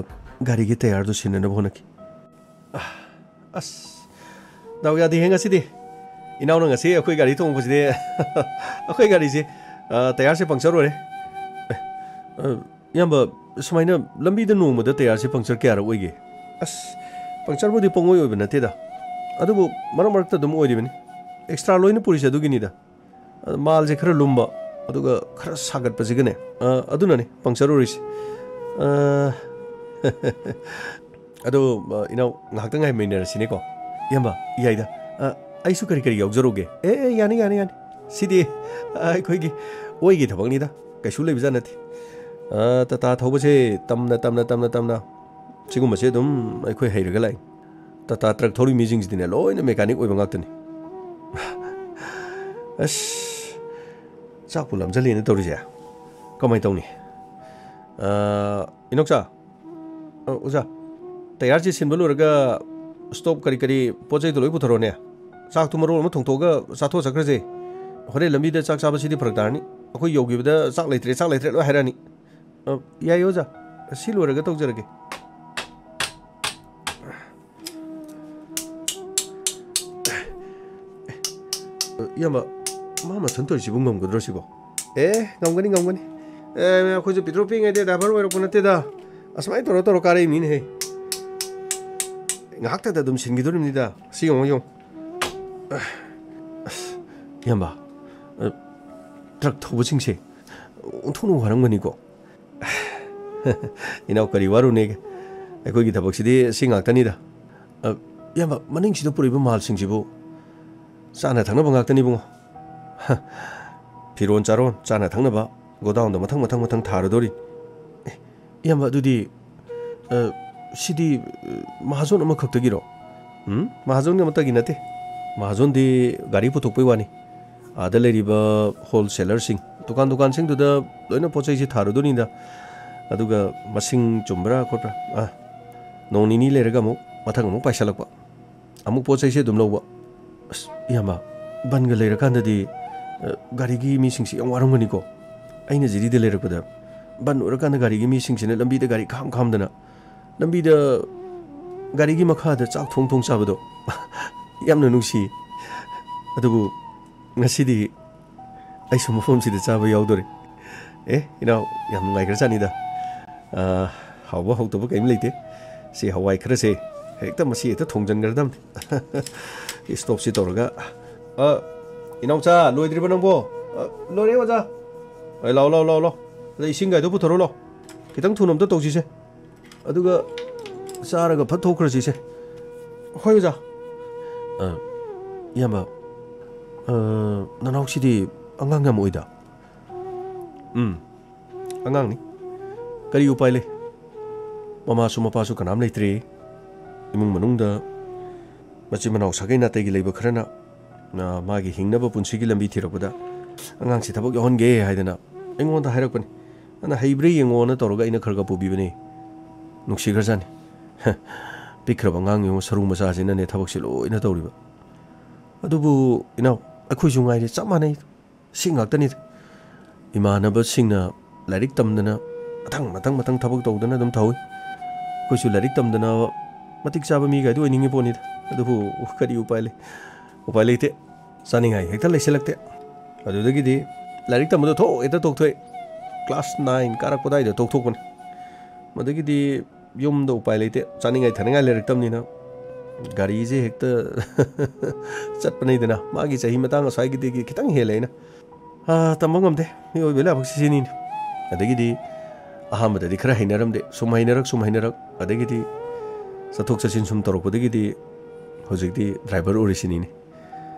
ꯒꯥꯔꯤꯒꯤ ꯇꯌꯥꯔꯗꯨ ꯁꯤꯟꯅꯅꯕ ꯍꯣꯠꯅꯈꯤ ꯑꯁ ꯗꯥꯎ ꯌꯥꯗꯦꯍꯦ ꯉꯁꯤꯗꯤ ꯏꯅꯥꯎꯅ ꯉꯁꯤ ꯑꯩꯈꯣꯏ ꯒꯥꯔꯤ ꯇꯣꯡꯕꯁꯤꯗꯤ ꯑꯩꯈꯣꯏ ꯒꯥꯔꯤꯁꯦ ꯇꯌꯥꯔꯁꯦ ꯄꯪꯆꯔ ꯑꯣꯏꯔꯦ ꯏꯌꯥꯝꯕ ꯁꯨꯃꯥꯏꯅ ꯂꯝꯕꯤꯗ ꯅꯣꯡꯃꯗ ꯇꯌꯥꯔꯁꯦ ꯄꯪꯆꯔ ꯀꯌꯥꯔꯛ ꯑꯣꯏꯒꯦ ꯑꯁ ꯄꯪꯆꯔꯕꯨꯗꯤ ꯄꯪꯑꯣꯏ ꯑꯣꯏꯕ ꯅꯠꯇꯦꯗ ꯑꯗꯨꯕꯨ ꯃꯔꯛ ꯃꯔꯛꯇ ꯑꯗꯨꯝ ꯑꯣꯏꯔꯤꯕꯅꯤ ꯑꯦꯛꯁꯇ꯭ꯔꯥ ꯂꯣꯏꯅ ꯄꯨꯔꯤꯁꯦ ꯑꯗꯨꯒꯤꯅꯤꯗ ꯃꯥꯜꯁꯦ ꯈꯔ ꯂꯨꯝꯕ ꯑꯗꯨꯒ ꯈꯔ ꯁꯥꯒꯠꯄꯁꯤꯒꯅꯦ ꯑꯗꯨꯅꯅꯤ ꯄꯪꯆꯔ ꯑꯣꯏꯔꯤꯁꯦ ꯑꯗꯣ ꯏꯅꯥꯎ ꯉꯥꯏꯍꯥꯛꯇꯪ ꯉꯥꯏꯃꯤꯟꯅꯔꯁꯤꯅꯦꯀꯣ ꯏꯌꯥꯝꯕ ꯌꯥꯏꯗ ꯑꯩꯁꯨ ꯀꯔꯤ ꯀꯔꯤ ꯌꯥꯎꯖꯔꯨꯒꯦ ꯌꯥꯅꯤ ꯌꯥꯅꯤ ꯌꯥꯅꯤ ꯁꯤꯗꯤ ꯑꯩꯈꯣꯏꯒꯤ ꯑꯣꯏꯒꯤ ꯊꯕꯛꯅꯤꯗ ꯀꯩꯁꯨ ꯂꯩꯕꯖꯥꯠ ꯅꯠꯇꯦ ꯇꯥꯇꯥ ꯊꯧꯕꯁꯦ ꯇꯝꯅ ꯁꯤꯒꯨꯝꯕꯁꯦ ꯑꯗꯨꯝ ꯑꯩꯈꯣꯏ ꯍꯩꯔꯒ ꯂꯥꯛꯏ ꯇꯥꯇꯥ ꯇ꯭ꯔꯛ ꯊꯧꯔꯤ ꯃꯤꯁꯤꯡꯁꯤꯗꯤꯅꯦ ꯂꯣꯏꯅ ꯃꯦꯀꯥꯅꯤꯛ ꯑꯣꯏꯕ ꯉꯥꯛꯇꯅꯤ ꯑꯁ ꯆꯥꯛꯄꯨ ꯂꯝꯖꯜꯂꯦꯅ ꯇꯧꯔꯤꯁꯦ ꯀꯃꯥꯏꯅ ꯇꯧꯅꯤ ꯏꯅꯣꯛꯆꯥ ꯑꯣꯖꯥ ꯇꯌꯥꯔꯁꯦ ꯁꯤꯟꯕ ꯂꯣꯏꯔꯒ ꯁ꯭ꯇꯣꯞ ꯀꯔꯤ ꯀꯔꯤ ꯄꯣꯠ ꯆꯩꯗꯣ ꯂꯣꯏ ꯄꯨꯊꯔꯛꯑꯣꯅꯦ ꯆꯥꯛꯇꯨ ꯃꯔꯣꯜ ꯑꯃ ꯊꯣꯡꯇꯣꯛꯑꯒ ꯆꯥꯊꯣꯛꯑ ꯆꯠꯈ꯭ꯔꯁꯦ ꯍꯣꯔꯦꯟ ꯂꯝꯕꯤꯗ ꯆꯥꯛ ꯆꯥꯕꯁꯤꯗꯤ ꯐꯔꯛ ꯇꯥꯔꯅꯤ ꯑꯩꯈꯣꯏ ꯌꯧꯈꯤꯕꯗ ꯆꯥꯛ ꯂꯩꯇ꯭ꯔꯦ ꯂꯣꯏ ꯍꯥꯏꯔꯛꯑꯅꯤ ꯌꯥꯏ ꯑꯣꯖꯥ ꯁꯤ ꯂꯣꯏꯔꯒ ꯇꯧꯖꯔꯒꯦ ꯏꯌꯥꯝꯕ ꯃꯥ ꯃꯊꯟ ꯇꯧꯔꯤꯁꯤꯕꯨ ꯉꯝꯒꯗ꯭ꯔꯣ ꯁꯤꯕꯣ ꯉꯝꯒꯅꯤ ꯑꯩꯈꯣꯏꯁꯨ ꯄꯤꯇ꯭ꯔꯣ ꯄꯤꯉꯩꯗ ꯗ꯭ꯔꯥꯏꯚꯔ ꯑꯣꯏꯔꯛꯄ ꯅꯠꯇꯦꯗ ꯑꯁꯨꯃꯥꯏꯅ ꯇꯧꯔ ꯀꯥꯔꯛꯏꯅꯤꯅꯦꯍꯦ ꯉꯥꯏꯍꯥꯛꯇꯗ ꯑꯗꯨꯝ ꯁꯤꯟꯈꯤꯗꯣꯔꯤꯕꯅꯤꯗ ꯁꯤ ꯌꯦꯡꯉꯣ ꯑꯁ ꯏꯌꯥꯝꯕ ꯇ꯭ꯔꯛ ꯊꯧꯕꯁꯤꯡꯁꯦ ꯑꯣꯟꯊꯣꯛꯅ ꯋꯥꯔꯝꯒꯅꯤꯀꯣ ꯏꯅꯥꯎ ꯀꯔꯤ ꯋꯥꯔꯨꯅꯦꯒꯦ ꯑꯩꯈꯣꯏꯒꯤ ꯊꯕꯛꯁꯤꯗꯤ ꯁꯤ ꯉꯥꯛꯇꯅꯤꯗ ꯏꯌꯥꯝꯕ ꯃꯅꯤꯡꯁꯤꯗ ꯄꯨꯔꯛꯏꯕ ꯃꯥꯜꯁꯤꯡꯁꯤꯕꯨ ꯆꯥꯅ ꯊꯛꯅꯕ ꯉꯥꯛꯇꯅꯤ ꯏꯕꯨꯡꯉꯣ ꯐꯤꯔꯣꯟ ꯆꯥꯔꯣꯟ ꯆꯥꯅ ꯊꯛꯅꯕ ꯒꯣꯗꯥꯎꯟꯗ ꯃꯊꯪ ꯊꯥꯔꯗꯣꯔꯤ ꯏꯌꯥꯝꯕ ꯑꯗꯨꯗꯤ ꯁꯤꯗꯤ ꯃꯍꯥꯖꯣꯟ ꯑꯃꯈꯛꯇꯒꯤꯔꯣ ꯃꯍꯥꯖꯣꯟ ꯑꯃꯠꯇꯒꯤ ꯅꯠꯇꯦ ꯃꯍꯥꯖꯣꯟꯗꯤ ꯒꯥꯔꯤ ꯄꯨꯊꯣꯛꯄꯩ ꯋꯥꯅꯤ ꯑꯥꯗ ꯂꯩꯔꯤꯕ ꯍꯣꯜꯁꯦꯂꯔꯁꯤꯡ ꯗꯨꯀꯥꯟꯁꯤꯡꯗꯨꯗ ꯂꯣꯏꯅ ꯄꯣꯠ ꯆꯩꯁꯤ ꯊꯥꯔꯨꯗꯣꯏꯅꯤꯗ ꯑꯗꯨꯒ ꯃꯁꯤꯡ ꯆꯨꯝꯕ꯭ꯔꯥ ꯈꯣꯠꯄ꯭ꯔꯥ ꯅꯣꯡ ꯅꯤꯅꯤ ꯂꯩꯔꯒ ꯑꯃꯨꯛ ꯄꯥꯏꯁꯜꯂꯛꯄ ꯑꯃꯨꯛ ꯄꯣꯠ ꯆꯩꯁꯤ ꯑꯗꯨꯝ ꯂꯧꯕ ꯑꯁ ꯏꯌꯥꯝꯕ ꯕꯟꯒ ꯂꯩꯔꯀꯥꯟꯗꯗꯤ ꯒꯥꯔꯤꯒꯤ ꯃꯤꯁꯤꯡꯁꯤ ꯌꯥꯝ ꯋꯥꯔꯝꯒꯅꯤꯀꯣ ꯑꯩꯅ ꯖꯤꯔꯤꯗ ꯂꯩꯔꯛꯄꯗ ꯕꯟ ꯑꯣꯏꯔꯀꯥꯟꯗ ꯒꯥꯔꯤꯒꯤ ꯃꯤꯁꯤꯡꯁꯤꯅ ꯂꯝꯕꯤꯗ ꯒꯥꯔꯤ ꯈꯥꯝꯗꯅ ꯂꯝꯕꯤꯗ ꯒꯥꯔꯤꯒꯤ ꯃꯈꯥꯗ ꯆꯥꯛ ꯊꯣꯡ ꯆꯥꯕꯗꯣ ꯌꯥꯝꯅ ꯅꯨꯡꯁꯤ ꯑꯗꯨꯕꯨ ꯉꯁꯤꯗꯤ ꯑꯩꯁꯨ ꯃꯐꯝꯁꯤꯗ ꯆꯥꯕ ꯌꯥꯎꯗꯣꯔꯦ ꯏꯅꯥꯎ ꯌꯥꯝ ꯅꯨꯡꯉꯥꯏꯈ꯭ꯔꯖꯥꯠꯅꯤꯗ ꯍꯥꯎꯕ ꯍꯧꯇꯕ ꯀꯔꯤꯝ ꯂꯩꯇꯦ ꯁꯤ ꯍꯋꯥꯏ ꯈꯔꯁꯦ ꯍꯦꯛꯇ ꯃꯁꯤ ꯍꯦꯛꯇ ꯊꯣꯡꯖꯤꯟꯈ꯭ꯔꯗꯕꯅꯤ ꯁ꯭ꯇꯣꯞꯁꯤ ꯇꯧꯔꯒ ꯏꯅꯥꯎꯆꯥ ꯂꯣꯏꯗ꯭ꯔꯤꯕ ꯅꯪꯕꯣ ꯂꯣꯏꯔꯦ ꯑꯣꯖꯥ ꯂꯥꯛꯑꯣ ꯑꯗ ꯏꯁꯤꯡꯒꯥꯏꯗꯣ ꯄꯨꯊꯣꯔꯛꯑꯣ ꯂꯥꯛꯑꯣ ꯈꯤꯇꯪ ꯊꯨꯅ ꯑꯝꯇ ꯇꯧꯁꯤꯁꯦ ꯑꯗꯨꯒ ꯆꯥꯔꯒ ꯐꯠ ꯊꯣꯛꯈ꯭ꯔꯁꯤꯁꯦ ꯍꯣꯏ ꯑꯣꯖꯥ ꯏꯌꯥꯝꯕ ꯅꯅꯥꯎꯁꯤꯗꯤ ꯑꯉꯥꯡ ꯌꯥꯝ ꯑꯣꯏꯗ ꯑꯉꯥꯡꯅꯤ ꯀꯔꯤ ꯎꯄꯥꯏ ꯂꯩ ꯃꯃꯥꯁꯨ ꯃꯄꯥꯁꯨ ꯀꯅꯥꯝ ꯂꯩꯇ꯭ꯔꯦ ꯏꯃꯨꯡ ꯃꯅꯨꯡꯗ ꯃꯆꯤꯟ ꯃꯅꯥꯎ ꯁꯥꯒꯩ ꯅꯥꯇꯩꯒꯤ ꯂꯩꯕ ꯈꯔꯅ ꯃꯥꯒꯤ ꯍꯤꯡꯅꯕ ꯄꯨꯟꯁꯤꯒꯤ ꯂꯝꯕꯤ ꯊꯤꯔꯛꯄꯗ ꯑꯉꯥꯡꯁꯤ ꯊꯕꯛ ꯌꯥꯎꯍꯟꯒꯦ ꯍꯥꯏꯗꯅ ꯑꯩꯉꯣꯟꯗ ꯍꯥꯏꯔꯛꯄꯅꯤ ꯑꯗꯨꯅ ꯍꯩꯕ꯭ꯔꯥ ꯌꯦꯡꯉꯣꯅ ꯇꯧꯔꯒ ꯑꯩꯅ ꯈꯔ ꯄꯨꯕꯤꯕꯅꯤ ꯅꯨꯡꯁꯤꯈ꯭ꯔꯖꯥꯠꯅꯤ ꯄꯤꯛꯈ꯭ꯔꯕ ꯑꯉꯥꯡ ꯌꯦꯡꯉꯣ ꯁꯔꯨ ꯃꯆꯥꯁꯤꯅꯅꯦ ꯊꯕꯛꯁꯦ ꯂꯣꯏꯅ ꯇꯧꯔꯤꯕ ꯑꯗꯨꯕꯨ ꯏꯅꯥꯎ ꯑꯩꯈꯣꯏꯁꯨ ꯉꯥꯏꯔꯦ ꯆꯞ ꯃꯥꯟꯅꯩ ꯁꯤ ꯉꯥꯛꯇꯅꯤꯗ ꯏꯃꯥꯟꯅꯕꯁꯤꯡꯅ ꯂꯥꯏꯔꯤꯛ ꯇꯝꯗꯅ ꯃꯊꯪ ꯊꯕꯛ ꯇꯧꯗꯅ ꯑꯗꯨꯝ ꯇꯧꯏ ꯑꯩꯈꯣꯏꯁꯨ ꯂꯥꯏꯔꯤꯛ ꯇꯝꯗꯅ ꯃꯇꯤꯛ ꯆꯥꯕ ꯃꯤꯒꯥꯏꯗꯨ ꯑꯣꯏꯅꯤꯡꯉꯤ ꯄꯣꯠꯅꯤꯗ ꯑꯗꯨꯕꯨ ꯀꯔꯤ ꯎꯄꯥꯏ ꯂꯩꯇꯦ ꯆꯥꯅꯤꯡꯉꯥꯏ ꯍꯦꯛꯇ ꯂꯩꯁꯤꯜꯂꯛꯇꯦ ꯑꯗꯨꯗꯒꯤꯗꯤ ꯂꯥꯏꯔꯤꯛ ꯇꯝꯕꯗꯣ ꯍꯦꯛꯇ ꯇꯣꯛꯊꯣꯛꯑꯦ class 9 ꯀꯥꯔꯛꯄꯗꯥꯏꯗ ꯇꯣꯛꯊꯣꯛꯄꯅꯤ ꯃꯗꯒꯤꯗꯤ ꯌꯨꯝꯗ ꯎꯄꯥꯏ ꯂꯩꯇꯦ ꯆꯥꯅꯤꯡꯉꯥꯏ ꯊꯛꯅꯤꯡꯉꯥꯏ ꯂꯩꯔꯛꯇꯕꯅꯤꯅ ꯒꯥꯔꯤꯁꯦ ꯍꯦꯛꯇ ꯆꯠꯄꯅꯤꯗꯅ ꯃꯥꯒꯤ ꯆꯍꯤ ꯃꯇꯥꯡ ꯑꯁ꯭ꯋꯥꯏꯒꯤꯗꯒꯤ ꯈꯤꯇꯪ ꯍꯦꯜꯂꯦ ꯑꯩꯅ ꯇꯝꯕ ꯉꯝꯗꯦ ꯃꯤꯑꯣꯏꯕ ꯂꯥꯏꯕꯛꯁꯤ ꯁꯤꯅꯤꯅꯦ ꯑꯗꯒꯤꯗꯤ ꯑꯍꯥꯟꯕꯗꯗꯤ ꯈꯔ ꯍꯩꯅꯔꯝꯗꯦ ꯁꯨꯝ ꯍꯩꯅꯔꯛ ꯑꯗꯒꯤꯗꯤ ꯆꯠꯊꯣꯛ ꯆꯠꯁꯤꯟ ꯁꯨꯝ ꯇꯧꯔꯛꯄꯗꯒꯤꯗꯤ ꯍꯧꯖꯤꯛꯇꯤ ꯗ꯭ꯔꯥꯏꯚꯔ ꯑꯣꯏꯔꯤꯁꯤꯅꯤꯅꯦ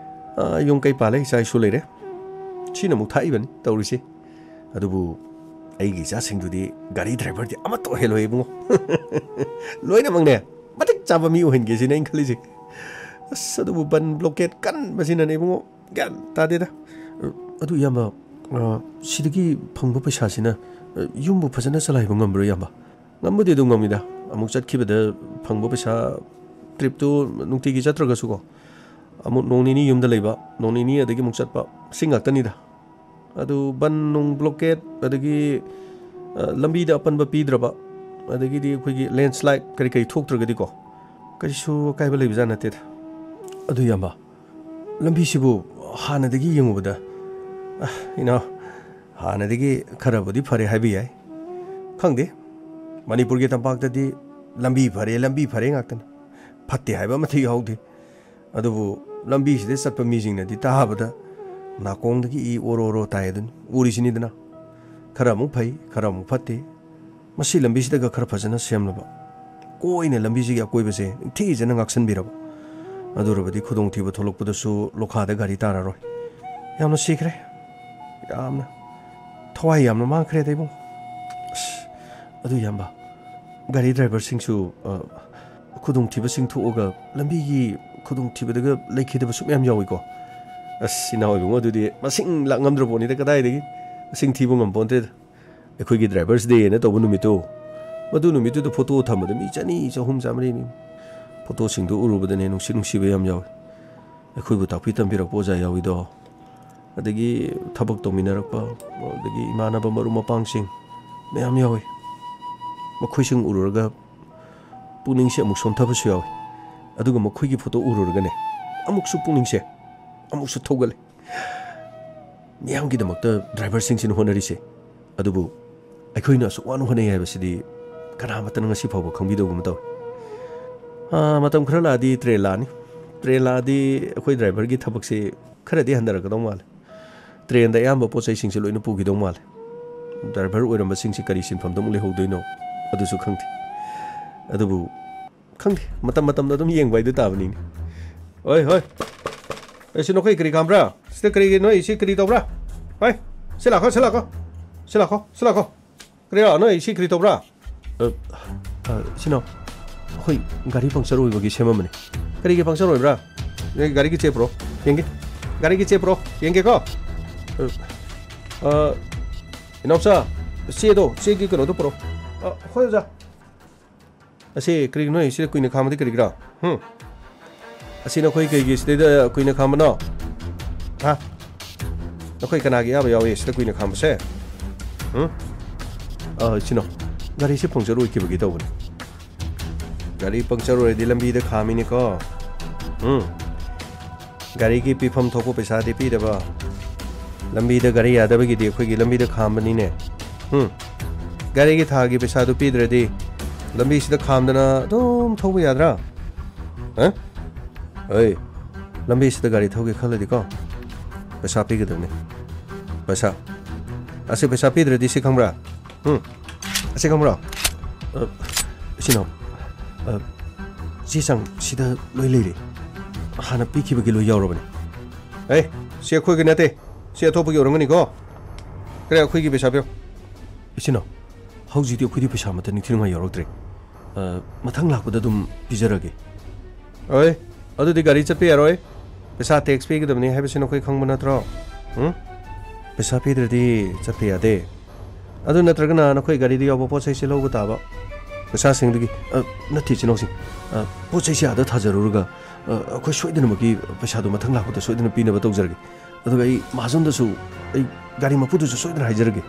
ꯌꯨꯝ ꯀꯩ ꯄꯥꯜꯂꯦ ꯏꯆꯥ ꯏꯁꯨ ꯂꯩꯔꯦ ꯁꯤꯅ ꯑꯃꯨꯛ ꯊꯥꯛꯏꯕꯅꯤ ꯇꯧꯔꯤꯁꯤ ꯑꯗꯨꯕꯨ ꯑꯩꯒꯤ ꯏꯆꯥꯁꯤꯡꯗꯨꯗꯤ ꯒꯥꯔꯤ ꯗ꯭ꯔꯥꯏꯚꯔꯗꯤ ꯑꯃꯠꯇ ꯑꯣꯏꯍꯜꯂꯣꯏ ꯏꯕꯨꯡꯉꯣ ꯂꯣꯏꯅꯃꯛꯅꯦ ꯃꯇꯤꯛ ꯆꯥꯕ ꯃꯤ ꯑꯣꯏꯍꯟꯒꯦ ꯁꯤꯅ ꯑꯩꯅ ꯈꯜꯂꯤꯁꯦ ꯑꯁ ꯑꯗꯨꯕꯨ ꯕꯟ ꯕ꯭ꯂꯣꯀꯦꯠ ꯀꯟꯕꯁꯤꯅꯅꯦ ꯏꯕꯨꯡꯉꯣ ꯒ꯭ꯌꯥꯟ ꯇꯥꯗꯦꯗ ꯑꯗꯨ ꯏꯌꯥꯝꯕ ꯁꯤꯗꯒꯤ ꯐꯪꯕ ꯄꯩꯁꯥꯁꯤꯅ ꯌꯨꯝꯕꯨ ꯐꯖꯅ ꯆꯂꯥꯏꯕ ꯉꯝꯕ꯭ꯔꯣ ꯏꯌꯥꯝꯕ ꯉꯝꯕꯨꯗꯤ ꯑꯗꯨꯝ ꯉꯝꯃꯤꯗ ꯑꯃꯨꯛ ꯆꯠꯈꯤꯕꯗ ꯐꯪꯕ ꯄꯩꯁꯥ ꯇ꯭ꯔꯤꯞꯇꯨ ꯅꯨꯡꯇꯤꯒꯤ ꯆꯠꯇ꯭ꯔꯒꯁꯨꯀꯣ ꯑꯃꯨꯛ ꯅꯣꯡ ꯅꯤꯅꯤ ꯌꯨꯝꯗ ꯂꯩꯕ ꯅꯣꯡ ꯅꯤꯅꯤ ꯑꯗꯒꯤ ꯑꯃꯨꯛ ꯆꯠꯄ ꯁꯤ ꯉꯥꯛꯇꯅꯤꯗ ꯑꯗꯨ ꯕꯟ ꯅꯨꯡ ꯕ꯭ꯂꯣꯀꯦꯠ ꯑꯗꯒꯤ ꯂꯝꯕꯤꯗ ꯑꯄꯟꯕ ꯄꯤꯗ꯭ꯔꯕ ꯑꯗꯒꯤꯗꯤ ꯑꯩꯈꯣꯏꯒꯤ ꯂꯦꯟꯁ꯭ꯂꯥꯏꯠ ꯀꯔꯤ ꯊꯣꯛꯇ꯭ꯔꯒꯗꯤꯀꯣ ꯀꯔꯤꯁꯨ ꯑꯀꯥꯏꯕ ꯂꯩꯕꯖꯥꯠ ꯅꯠꯇꯦꯗ ꯑꯗꯨ ꯏꯌꯥꯝꯕ ꯂꯝꯕꯤꯁꯤꯕꯨ ꯍꯥꯟꯅꯗꯒꯤ ꯌꯦꯡꯉꯨꯕꯗ ꯏꯅꯥꯎ ꯍꯥꯟꯅꯗꯒꯤ ꯈꯔꯕꯨꯗꯤ ꯐꯔꯦ ꯍꯥꯏꯕ ꯌꯥꯏ ꯈꯪꯗꯦ ꯃꯅꯤꯄꯨꯔꯒꯤ ꯇꯝꯄꯥꯛꯇꯗꯤ ꯂꯝꯕꯤ ꯐꯔꯦ ꯉꯥꯛꯇꯅꯤ ꯐꯠꯇꯦ ꯍꯥꯏꯕ ꯑꯃꯠꯇ ꯌꯥꯎꯗꯦ ꯑꯗꯨꯕꯨ ꯂꯝꯕꯤꯁꯤꯗ ꯆꯠꯄ ꯃꯤꯁꯤꯡꯅꯗꯤ ꯇꯥꯕꯗ ꯅꯥꯀꯣꯡꯗꯒꯤ ꯏ ꯑꯣꯔꯣ ꯇꯥꯏ ꯑꯗꯨꯅꯤ ꯎꯔꯤꯁꯤꯅꯤꯗꯅ ꯈꯔ ꯑꯃꯨꯛ ꯐꯩ ꯈꯔ ꯑꯃꯨꯛ ꯐꯠꯇꯦ ꯃꯁꯤ ꯂꯝꯕꯤꯁꯤꯗꯒ ꯈꯔ ꯐꯖꯅ ꯁꯦꯝꯂꯕ ꯀꯣꯏꯅ ꯂꯝꯕꯤꯁꯤꯒꯤ ꯑꯀꯣꯏꯕꯁꯦ ꯅꯤꯡꯊꯤꯖꯅ ꯉꯥꯛꯁꯟꯕꯤꯔꯕ ꯑꯗꯨꯔꯕꯗꯤ ꯈꯨꯗꯣꯡꯊꯤꯕ ꯊꯣꯛꯂꯛꯄꯗꯁꯨ ꯂꯣꯈꯥꯗ ꯒꯥꯔꯤ ꯇꯥꯔꯔꯣꯏ ꯌꯥꯝꯅ ꯁꯤꯈ꯭ꯔꯦ ꯌꯥꯝꯅ ꯊꯋꯥꯏ ꯌꯥꯝꯅ ꯃꯥꯡꯈ꯭ꯔꯦꯗ ꯏꯕꯨꯡ ꯑꯁ ꯑꯗꯨ ꯏꯌꯥꯝꯕ ꯒꯥꯔꯤ ꯗ꯭ꯔꯥꯏꯚꯔꯁꯤꯡꯁꯨ ꯈꯨꯗꯣꯡꯊꯤꯕꯁꯤꯡ ꯊꯣꯛꯑꯒ ꯂꯝꯕꯤꯒꯤ ꯈꯨꯗꯣꯡꯊꯤꯕꯗꯒ ꯂꯩꯈꯤꯗꯕꯁꯨ ꯃꯌꯥꯝ ꯌꯥꯎꯏꯀꯣ ꯑꯁ ꯏꯅꯥꯎ ꯏꯕꯨꯡꯉꯣ ꯑꯗꯨꯗꯤ ꯃꯁꯤꯡ ꯂꯥꯛꯉꯝꯗ꯭ꯔ ꯄꯣꯠꯅꯤꯗ ꯀꯗꯥꯏꯗꯒꯤ ꯃꯁꯤꯡ ꯊꯤꯕ ꯉꯝꯄꯣꯟꯇꯦꯗ ꯑꯩꯈꯣꯏꯒꯤ ꯗ꯭ꯔꯥꯏꯚꯔꯁ ꯗꯦꯅ ꯇꯧꯕ ꯅꯨꯃꯤꯠꯇꯨ ꯃꯗꯨ ꯅꯨꯃꯤꯠꯇꯨꯗ ꯐꯣꯇꯣ ꯊꯝꯕꯗ ꯃꯤ 200, 300, 400ꯅꯤ ꯐꯣꯇꯣꯁꯤꯡꯗꯨ ꯎꯔꯨꯕꯗꯅꯦ ꯅꯨꯡꯁꯤꯕ ꯌꯥꯝ ꯌꯥꯎꯏ ꯑꯩꯈꯣꯏꯕꯨ ꯇꯥꯛꯄꯤ ꯇꯝꯕꯤꯔꯛꯄ ꯑꯣꯖꯥ ꯌꯥꯎꯏꯗꯣ ꯑꯗꯒꯤ ꯊꯕꯛ ꯇꯧꯃꯤꯟꯅꯔꯛꯄ ꯑꯗꯒꯤ ꯏꯃꯥꯟꯅꯕ ꯃꯔꯨꯞ ꯃꯄꯥꯡꯁꯤꯡ ꯃꯌꯥꯝ ꯌꯥꯎꯏ ꯃꯈꯣꯏꯁꯤꯡ ꯎꯔꯨꯔꯒ ꯄꯨꯛꯅꯤꯡꯁꯦ ꯑꯃꯨꯛ ꯁꯣꯟꯊꯕꯁꯨ ꯌꯥꯎꯏ ꯑꯗꯨꯒ ꯃꯈꯣꯏꯒꯤ ꯐꯣꯇꯣ ꯎꯔꯨꯔꯒꯅꯦ ꯑꯃꯨꯛꯁꯨ ꯄꯨꯛꯅꯤꯡꯁꯦ ꯑꯃꯨꯛꯁꯨ ꯊꯧꯒꯠꯂꯦ ꯃꯤꯌꯥꯝꯒꯤꯗꯃꯛꯇ ꯗ꯭ꯔꯥꯏꯚꯔꯁꯤꯡꯁꯤꯅ ꯍꯣꯠꯅꯔꯤꯁꯦ ꯑꯗꯨꯕꯨ ꯑꯩꯈꯣꯏꯅ ꯑꯁꯨꯛ ꯋꯥꯅ ꯍꯣꯠꯅꯩ ꯍꯥꯏꯕꯁꯤꯗꯤ ꯀꯅꯥꯃꯠꯇꯅ ꯉꯁꯤ ꯐꯥꯎꯕ ꯈꯪꯕꯤꯗꯧꯒꯨꯝ ꯇꯧꯏ ꯃꯇꯝ ꯈꯔ ꯂꯥꯛꯑꯗꯤ ꯇ꯭ꯔꯦꯟ ꯂꯥꯛꯑꯗꯤ ꯑꯩꯈꯣꯏ ꯗ꯭ꯔꯥꯏꯚꯔꯒꯤ ꯊꯕꯛꯁꯤ ꯈꯔꯗꯤ ꯍꯟꯊꯔꯛꯀꯗꯧ ꯃꯥꯜꯂꯦ ꯇ꯭ꯔꯦꯟꯗ ꯑꯌꯥꯝꯕ ꯄꯣꯠ ꯆꯩꯁꯤꯡꯁꯦ ꯂꯣꯏꯅ ꯄꯨꯈꯤꯗꯧ ꯃꯥꯜꯂꯦ ꯗ꯭ꯔꯥꯏꯚꯔ ꯑꯣꯏꯔꯝꯕꯁꯤꯡꯁꯤ ꯀꯔꯤ ꯁꯤꯟꯐꯝꯗ ꯑꯃꯨꯛ ꯂꯩꯍꯧꯗꯣꯏꯅꯣ ꯑꯗꯨꯁꯨ ꯈꯪꯗꯦ ꯑꯗꯨꯕꯨ ꯈꯪꯗꯦ ꯃꯇꯝꯗ ꯑꯗꯨꯝ ꯌꯦꯡꯕ ꯍꯥꯏꯗꯨ ꯇꯥꯕꯅꯤꯅꯦ ꯍꯣꯏ ꯑꯩꯁꯤ ꯅꯈꯣꯏ ꯀꯔꯤ ꯈꯥꯝꯕ꯭ꯔꯥ ꯁꯤꯗ ꯀꯔꯤꯒꯤ ꯅꯣꯏ ꯁꯤ ꯀꯔꯤ ꯇꯧꯕ꯭ꯔꯥ ꯍꯣꯏ ꯁꯤ ꯂꯥꯛꯈꯣ ꯀꯔꯤꯔꯥ ꯅꯣꯏ ꯁꯤ ꯀꯔꯤ ꯇꯧꯕ꯭ꯔꯥ ꯁꯤꯅꯣ ꯑꯩꯈꯣꯏ ꯒꯥꯔꯤ ꯄꯪꯆꯔ ꯑꯣꯏꯕꯒꯤ ꯁꯦꯝꯃꯝꯕꯅꯤ ꯀꯔꯤꯒꯤ ꯄꯪꯆꯔ ꯑꯣꯏꯕ꯭ꯔꯥ ꯅꯣꯏ ꯒꯥꯔꯤꯒꯤ ꯆꯦ ꯄꯨꯔꯣ ꯌꯦꯡꯒꯦ ꯒꯥꯔꯤꯒꯤ ꯆꯦ ꯄꯨꯔꯣ ꯌꯦꯡꯒꯦꯀꯣ ꯏꯅꯥꯎꯆꯥ ꯆꯦꯒꯤ ꯀꯩꯅꯣꯗꯣ ꯄꯨꯔꯣ ꯍꯣꯏ ꯑꯣꯖꯥ ꯑꯁꯤ ꯀꯔꯤꯒꯤ ꯅꯣꯏ ꯁꯤꯗ ꯀꯨꯏꯅ ꯈꯥꯝꯕꯗꯤ ꯀꯔꯤꯒꯤꯔꯥ ꯑꯁꯤ ꯅꯈꯣꯏ ꯀꯩꯒꯤ ꯁꯤꯗꯩꯗ ꯀꯨꯏꯅ ꯈꯥꯝꯕꯅꯣ नखोई कनागी याब यावे सिदा कुइना खामसे सिनो गाड़ी से पंक्चर होई किबगी तौबनी गाड़ी पंक्चर होई लंबी द खामिनी को गाड़ी की पीफम थोको पैसा दे पीदबा लंबी द गाड़ी यादबगी दे खोई लंबी द खामबनी ने गाड़ी की थागी पैसा दो पीद्रदी लंबी सिदा खामदना तुम थोबो याद्रा ओए लंबी सिदा गाड़ी थोगे खलदी को पैसा पीगदने पैसा असे पैसा पीद्रदी से खंबरा असे खंबरा सिनो सिसंग सिदा लोई लेरे हाना पीखिबगी लोई यावरबने ए से खोई गनते से अथोपगी ओरंगनी को करे खोईगी पैसा पियो सिनो हौजिदि खोईदि पैसा मत निथिरंगा यावरद्रे मथंग लाकबदा दुम पिजरगे ओए अदुदि गाड़ी चपे यारोय पैसा टैक्स पीगदबने हाइबसिनो खोई खंग नत्रो पैसा पीद्रदी चपे यादे अदु नत्रगना नखोई गाड़ी दि यावबो पोचै से लौगो ताबा पैसा सिंगदगी नथि चिनोसिंग पोचै से आदा थाजरुगा अखोई सोइदनमकी पैसा दु मथंग लाकबदा सोइदन पीनबा तौजरगे अदुगा आई माजुंदसु आई गाड़ी मपुदुसु सोइदन हाइजरगे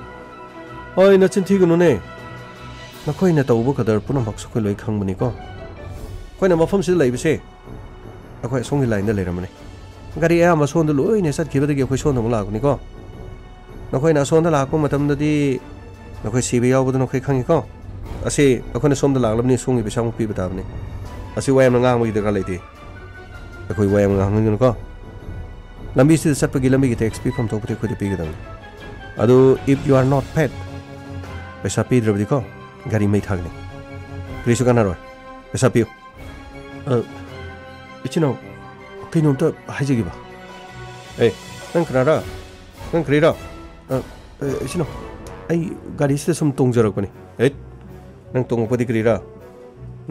ओय नचिन थिगनुने नखोई न तौबो कदर पुनमक सखोई लोई खंगबनी को खोइना मफम से लैबसे अखोई सोंगी लाइन लेरमने गाड़ी आ मसोंद लोइने सटखिबदगी अखोई सोंद मु लागनी को नखोइना सोंद लाको मतमददी नखोई सीबे यावबदो नखोई खंगिको असे अखोने सोमदा लागलबनि सोंगि बेसांग पीबा ताबनि असे वायम ngang मगि दरका लेते अखोई वायम ngang को लंबी से चटपगी लंबी की टेक्स पीफम थोपते खोदि पीगदम अदो if you are not paid पैसा पीद्रबदि को गाड़ी मै थागने प्रिसु कानारो पैसा पियो इचिनो कइनोंता हाइजेगिबा ए नंग कनारा नंग क्रीरा इचिनो आई गाड़ी से सुम तोंगजरकपनि ए नंग तोंगपदि क्रीरा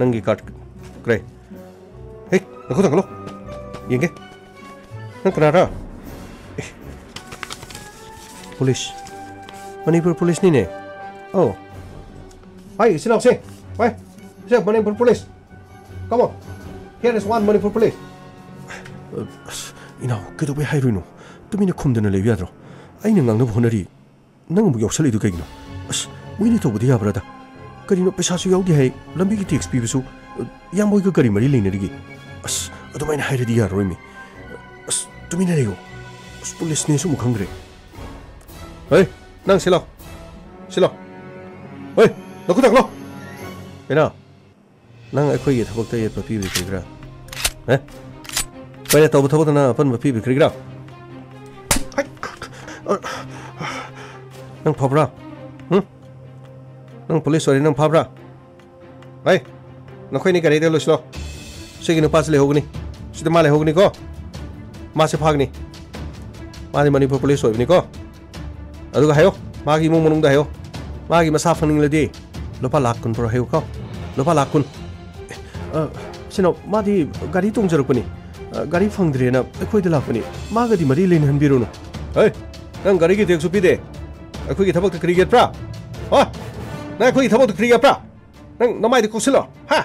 नंगी कार्ड क्रे हे नखो तंगलो येंगे नंग कनारा पुलिस मणिपुर पुलिस नि ने ओ हाय इचिनो से hi say Manipur police come on here is one Manipur police इनाव केदोबे हाइरुनो तुमिने खुमदना लेबि याद्रो आइना ngangnब होनरि नंग मु यौसलिदु कइगिनो अस मुइनि तोबदि याब्रादा करिनो पैसासु यावदि हाय लंबी की टैक्स पीबसु यामबोइगो करि मरि लेनरिगी अस अदुमाइना हाइरदि यारोइमि अस तुमिने लेगो अस पुलिस ने सु मुखंग्रे ए नंग सिलो ओइ नखु तकलो एना नंग अखोइ थबकता ये पपी बिक्रिग्रा हे पहिले तब थबतना अपन पपी बिक्रिग्रा नंग फब्रा नंग पुलिस सरी नंग फब्रा भाई नखोइनि गारि दे लसलो सिगिनो पास ले होगनी सिदा माले होगनी को मासे फागनी मानि मणिपुर पुलिस होइबनी को अदुगा हायो मागी मु मनुंग दा हायो मागी मसा फनिंगलदि लोपा लाख कुन पर हायो को लोपा लाख कुन सिनो मादी गारि तोंजरकपनि गारि फंद्रेना अखोइदा लाखपनि मागदि मरि लेन हनबिरुनो ए नंग गारि की टेक्सु पिदे अखोइगी थबक क्रिकेट प्रा ओ ना अखोइगी थबक क्रिकेट प्रा नंग नमाइदि कोसिलो हा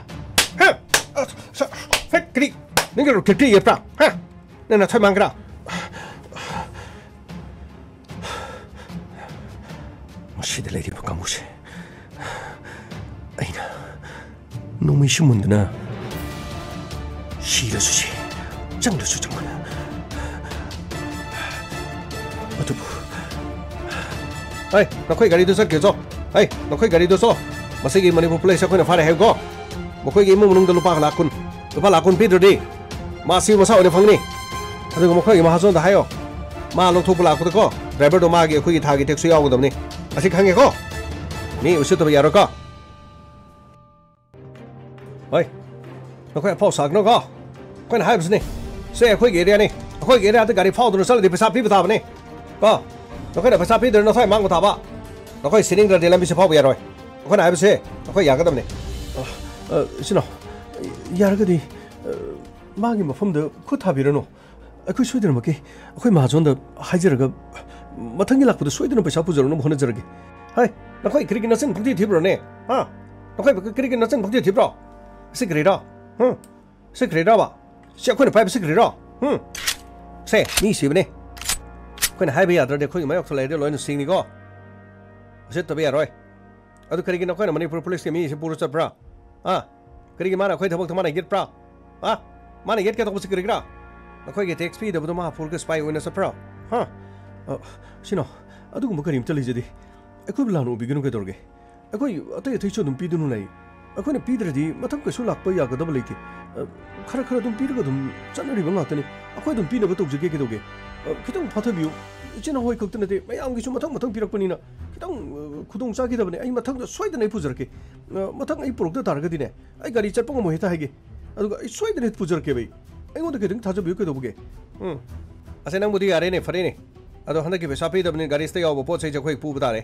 हा फेक क्रि नंग रो क्रिकेट प्रा हा नना Thai मांग्रा मसिद लेदि पकामुसे 아이나 너무 심문드나 시르수지 짱르수 정말 어두부 아이 너코이 가리도 섞여줘 아이 너코이 가리도 써 마세기 머니포 플레이스 코이나 파레 해고 뭐코이기 이모 무능도 루파 라쿤 피드디 마시 마사 어디 펑니 아두고 뭐코이기 마하존다 하요 마 롱토부 라쿠도 거 드라이버도 마기 코이기 타기 택수 야오거든니 아시 강해고 니 우스도 야로까 oi nokoi phau sak no ko koi na haibs ni se khoi ge ria ni khoi ge ria ta gari phau du sal di pesa pi ba ba ni ko nokoi na pesa pi der no sai mang ba ta ba nokoi sining der de lam bi se phau ba ya roi nokoi na haibs se nokoi ya ga dam ni sino ya ga di magi ma phom de khu tha bi no akhoi soi der ma ki akhoi ma jon da haijer ga mathang gi lak bu soi der no pesa pu jor no bhone jar gi hai nokoi kri gi na sen phti thi bro ne ha nokoi kri gi na sen phti thi bro Secreto, secreto ba. Siya ko na pa secreto. Se, ni si bne. Ko na haibe yadra de ko mayok tholai de loin sing ni ko. Set to be aroi. Adu kari gina ko na Manipur police ke mi se puro chapra. Kari gi mana ko thabok thamana get pra. Mana get ke to secret gra. Na ko ge tax fee de bu ma pur ke spy wina sapra. Sino. Adu ko kari mtali jadi. Ako bilanu biginu ke dorge. Ako atai thai cho dum pi dunu nai. अखोने पीद्रदि मथम कसु लाक्प यागदब लेके खरा खरा दुम पीरग दुम चनरि बंग आतनी अखोय दुम पीनब तोजगे के दोगे खितंग फाथबियु इचिन होय कक्तनते मयाम गिसु मथम पीरकपनिना खितंग खुदुंग चागिदबने आई मथंग सोयदने पुजरके मथंग आई पुरक तारगदिने आई गाड़ी चटपंग मोहिता हागे अदुगा आई सोयदने पुजरके बै आइगोंद के दंग थाजबियु के दोगे असे नंग बुदि यारेने फरेने अदो हंदके पैसा पीदबने गाड़ी स्ते याव पोत सै जखोय पुब तारे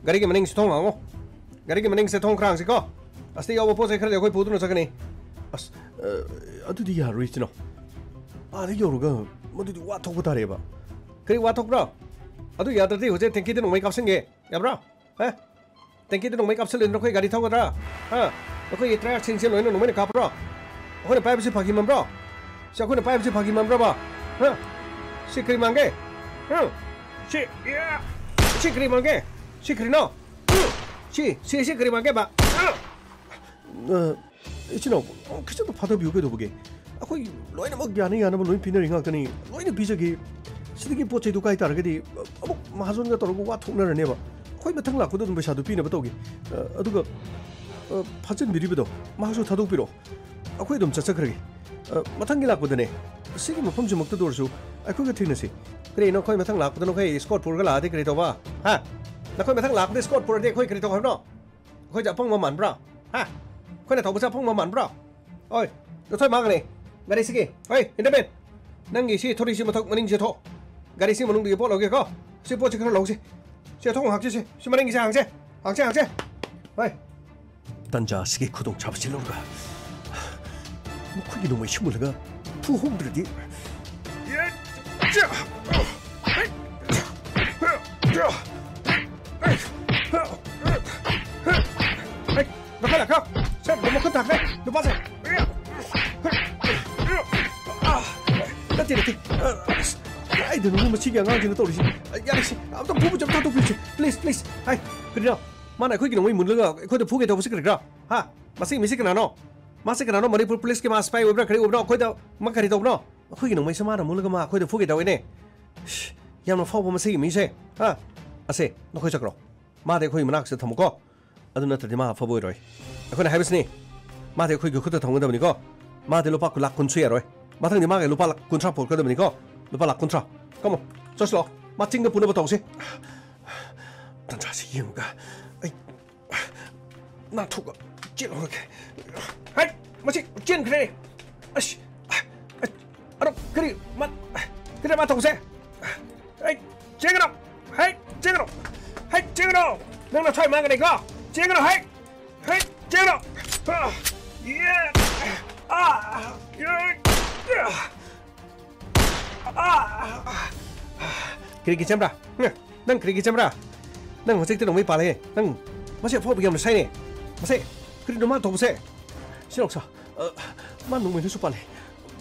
गाड़ी के मनिंग से थोंग आंगो गाड़ी के मनिंग से थोंग क्रांग से को अस्ते याव पोसे खरे कोई पुदुन सकने अस अदुदि या रिचनो आदि योरुगा मदुदि वा थोक तारेबा करी वा थोकब्रा अदु यादरदि होजे टेंकी दे नोमै कापसिंगे याब्रा हे टेंकी दे नोमै कापसल न कोई गाड़ी थोगद्रा कोई ट्रायर सिंसे लोइन नोमै कापब्रा कोने पाइप से फाकी मम्ब्रा से कोने पाइप से फाकी मम्ब्रा बा सिक्री मांगे सिक्री मांगे सिक्री नो सिक्री मांगे बा इचिनो किसी तो फादर बियो के दोगे अखोई लोइन मग याने याना लोइन पिनरि ngakani लोइन बिजगे सिदगी पोचै दुकाई तारगदि अमुक महाजन गा तोरगो वा थोकनरनेबा khoi mathang la ko dum pesa du pina batogi aduga phajin biribido masu thadok piro akhoi dum chachakragi mathang gi la ko dane sigi mafam ji makta dorsu akhoi ga thina si kre no khoi mathang la ko dano khoi scott pur ga la de kre to ba ha na khoi mathang la ko de scott pur de khoi kre to ha no khoi ja phong ma man bra ha khoi na thau ba sa phong ma man bra oi no thoi ma ga ne gari sigi oi indaben nang gi si thori si mathak maning je tho gari si manung di po lo ge ko si po chi khar lo si si thong hak si si maning gi sa hang se oi 단자 시계 구동 잡으실런가 뭐 크기 너무 힘을 내가 부홈들이 nó phải là không xem nó một cân thẳng đấy nó bắt rồi đã tiền thì ai đừng mà chi nhà ngang thì nó tổ đi ya đi tao phụ cho tao phụ please hay cái nào mà này khơi cái đồng muốn lừa khơi được phụ cái đâu sẽ được đâu ha mà xin cái nào nó mà đi police cái mà spy over cái over khơi đâu mà cái đâu nó khơi cái đồng sao mà nó muốn lừa mà khơi được phụ cái đâu này ya nó phao mà xin mình sẽ ha à sẽ nó khơi chắc rồi mà để khơi mà nó sẽ thầm có aduna tadi ma fa boy roi akona habisni ma de khoi khoi thong da bani ko ma de lupa kulak kun chui roi ma thang ni ma ge lupa lak kun tra por ka da bani ko lupa lak kun tra come on just lo ma ting da puna ba tong si tan cha si yim ga ai na thu ga jin ho ke hai ma si jin kre ash aro kri ma tong se ai jeng ro hai jeng ro nang na choi ma ga này ko chiến cái nào hay chiến nào yeah kiri chăm ra nang kiri chăm ra nang mà sẽ tự động mấy bà này nang mà sẽ phô bị làm sai này mà sẽ kiri nó mà đâu sẽ xin lỗi sao mà nung mình nó số bà này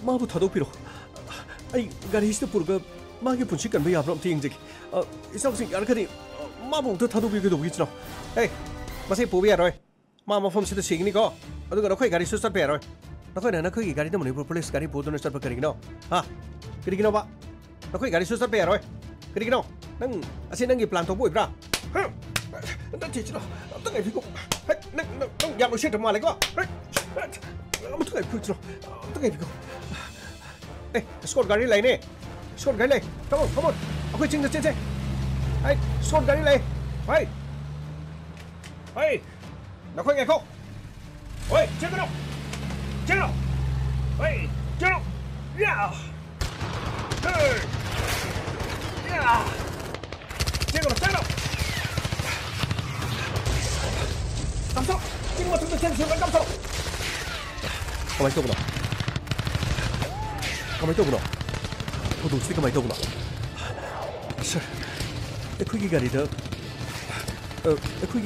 mà bu thado piro ai gari hít pur cái mà cái punchi cần bây giờ làm tiếng gì sao xin ăn cái gì mà bu thado piro cái đồ gì nào hey masih pubi rồi mà phong sẽ xin đi có ở đó khơi gari xuất phát rồi nó khơi này nó khơi gari nó mình police gari bộ nó xuất phát cái gì nào ha cái gì nào ba nó khơi gari xuất phát rồi cái gì nào nang asin nang plan thâu bụi ra nó chỉ nó tất cả phi cũng nang giảm được chuyện mà lại có tất cả phi cũng tất cả phi cũng ê squad gari này nè squad gari này come on aku chinh được trên hey squad gari này hey nó khơi nghe không ôi chết nó ôi chết nó yeah chết nó cắm sốc nhưng mà chúng tôi trên xuống vẫn cắm sốc có máy tung nào có đủ sức có máy tung nào sir cái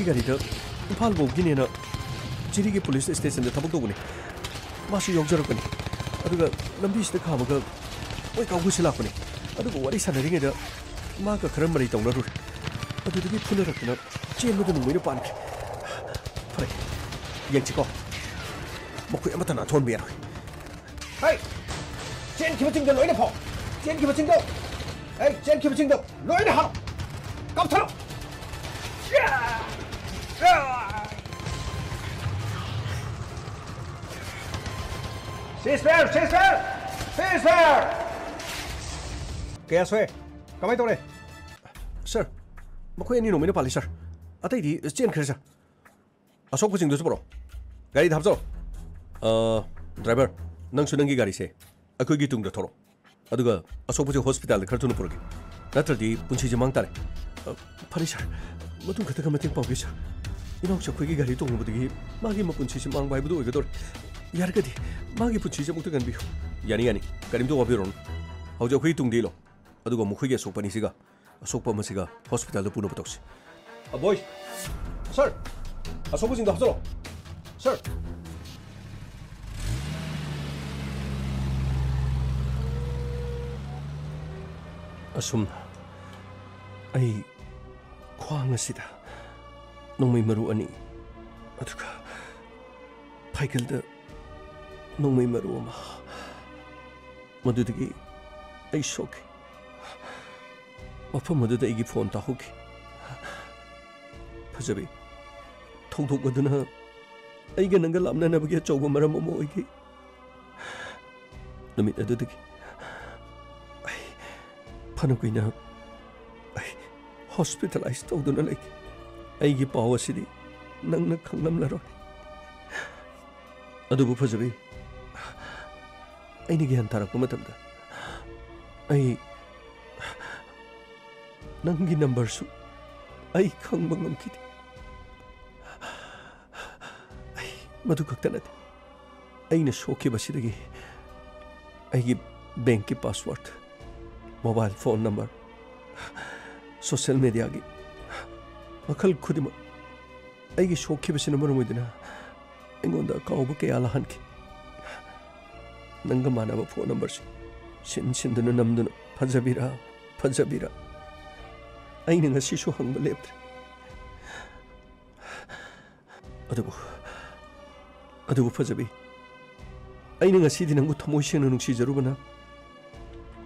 gari đó Impal bo gini na jiri ge police station da thabak doguni masu yongjarapani aduga lambi sida khabaga oi kaw gusila pani aduga wari sanari da ma ka kharam mari tongna ru aduga gi phuna rakna chen mu da nungoi na pan pare yang chiko mokui amata na thon be ro hai chen ki baching da loi na pho chen ki baching da hey chen ki baching da loi na ha kam tharo Ceasefire! Kaya soe, kamay to le. Sir, makoy ni nung pali sir. Atay di chen kre sir. Asok ko sing do bro. Gari dhabso. Driver, nang sunang gi gari se. Akoy gi tung da thoro. Aduga asok ko hospital da khartunu purgi. Natal di punchi ji mang tare. Pali sir. Matung kata kamating pau gi sir. Ina 혹시 거기 가리 또 오는데 마기 먹은 치시 망 바이브도 이거들 야르가디 마기 붙이지 못한 비요 야니 가림도 와비론 하우저 거기 뚱디로 아두고 무크게 속바니시가 속바마시가 호스피탈도 부노부터시 아 보이 sir 아 소부진도 합서로 sir asum ai khoangasida nongmai maru ani aduga paikalda nongmai maru ama madudagi ai shoki mafam maduda igi phone ta hoki ꯐꯖꯕꯤ ꯊꯧꯗꯣꯛ ꯑꯗꯨꯅ ꯑꯩꯒ ꯅꯪꯒ ꯂꯥꯞꯅꯅꯕꯒꯤ ꯑꯆꯧꯕ ꯃꯔꯝ ꯑꯃ ꯑꯣꯏꯈꯤ ꯅꯨꯃꯤꯠ ꯑꯗꯨꯗꯒꯤ ꯑꯩ ꯐꯅ ꯀꯨꯏꯅ ꯑꯩ ꯍꯣꯁꯄꯤꯇꯥꯂꯥꯏꯖ ꯇꯧꯗꯨꯅ ꯂꯩꯈꯤ ꯑꯩꯒꯤ ꯄꯥꯎ ꯑꯁꯤꯗꯤ ꯅꯪꯅ ꯈꯪꯂꯝꯂꯔꯣꯏ ꯑꯗꯨꯕꯨ ꯐꯖꯕꯤ ꯑꯩꯅ ꯒ꯭ꯌꯥꯟ ꯇꯥꯔꯛꯄ ꯃꯇꯝꯗ ꯑꯩ ꯅꯪꯒꯤ ꯅꯝꯕꯔꯁꯨ ꯑꯩ ꯈꯪꯕ ꯉꯝꯈꯤꯗꯦ ꯑꯩ ꯃꯗꯨ ꯈꯛꯇ ꯅꯠꯇꯦ ꯑꯩꯅ ꯁꯣꯛꯈꯤꯕꯁꯤꯗꯒꯤ ꯑꯩꯒꯤ ꯕꯦꯡꯀꯤ ꯄꯥꯁꯋꯥꯔꯗ ꯃꯣꯕꯥꯏꯜ ꯐꯣꯟ ꯅꯝꯕꯔ ꯁꯣꯁꯤꯌꯦꯜ ꯃꯤꯗꯤꯌꯥꯒꯤ ꯃꯈꯜ ꯈꯨꯗꯤꯡꯃꯛ ꯑꯩꯒꯤ ꯁꯣꯛꯈꯤꯕꯁꯤꯅ ꯃꯔꯝ ꯑꯣꯏꯗꯨꯅ ꯑꯩꯉꯣꯟꯗ ꯑꯀꯥꯎꯕ ꯀꯌꯥ ꯂꯥꯛꯍꯟꯈꯤ ꯅꯪꯒ ꯃꯥꯟꯅꯕ ꯐꯣꯟ ꯅꯝꯕꯔꯁꯤ ꯁꯤꯟꯗꯨꯅ ꯅꯝꯗꯨꯅ ꯐꯖꯕꯤꯔꯥ ꯐꯖꯕꯤꯔꯥ ꯑꯩꯅ ꯉꯁꯤꯁꯨ ꯍꯪꯕ ꯂꯦꯞꯇ꯭ꯔꯦ ꯑꯗꯨꯕꯨ ꯐꯖꯕꯤ ꯑꯩꯅ ꯉꯁꯤꯗꯤ ꯅꯪꯕꯨ ꯊꯃꯣꯏ ꯁꯦꯡꯅ ꯅꯨꯡꯁꯤꯖꯔꯨꯕꯅ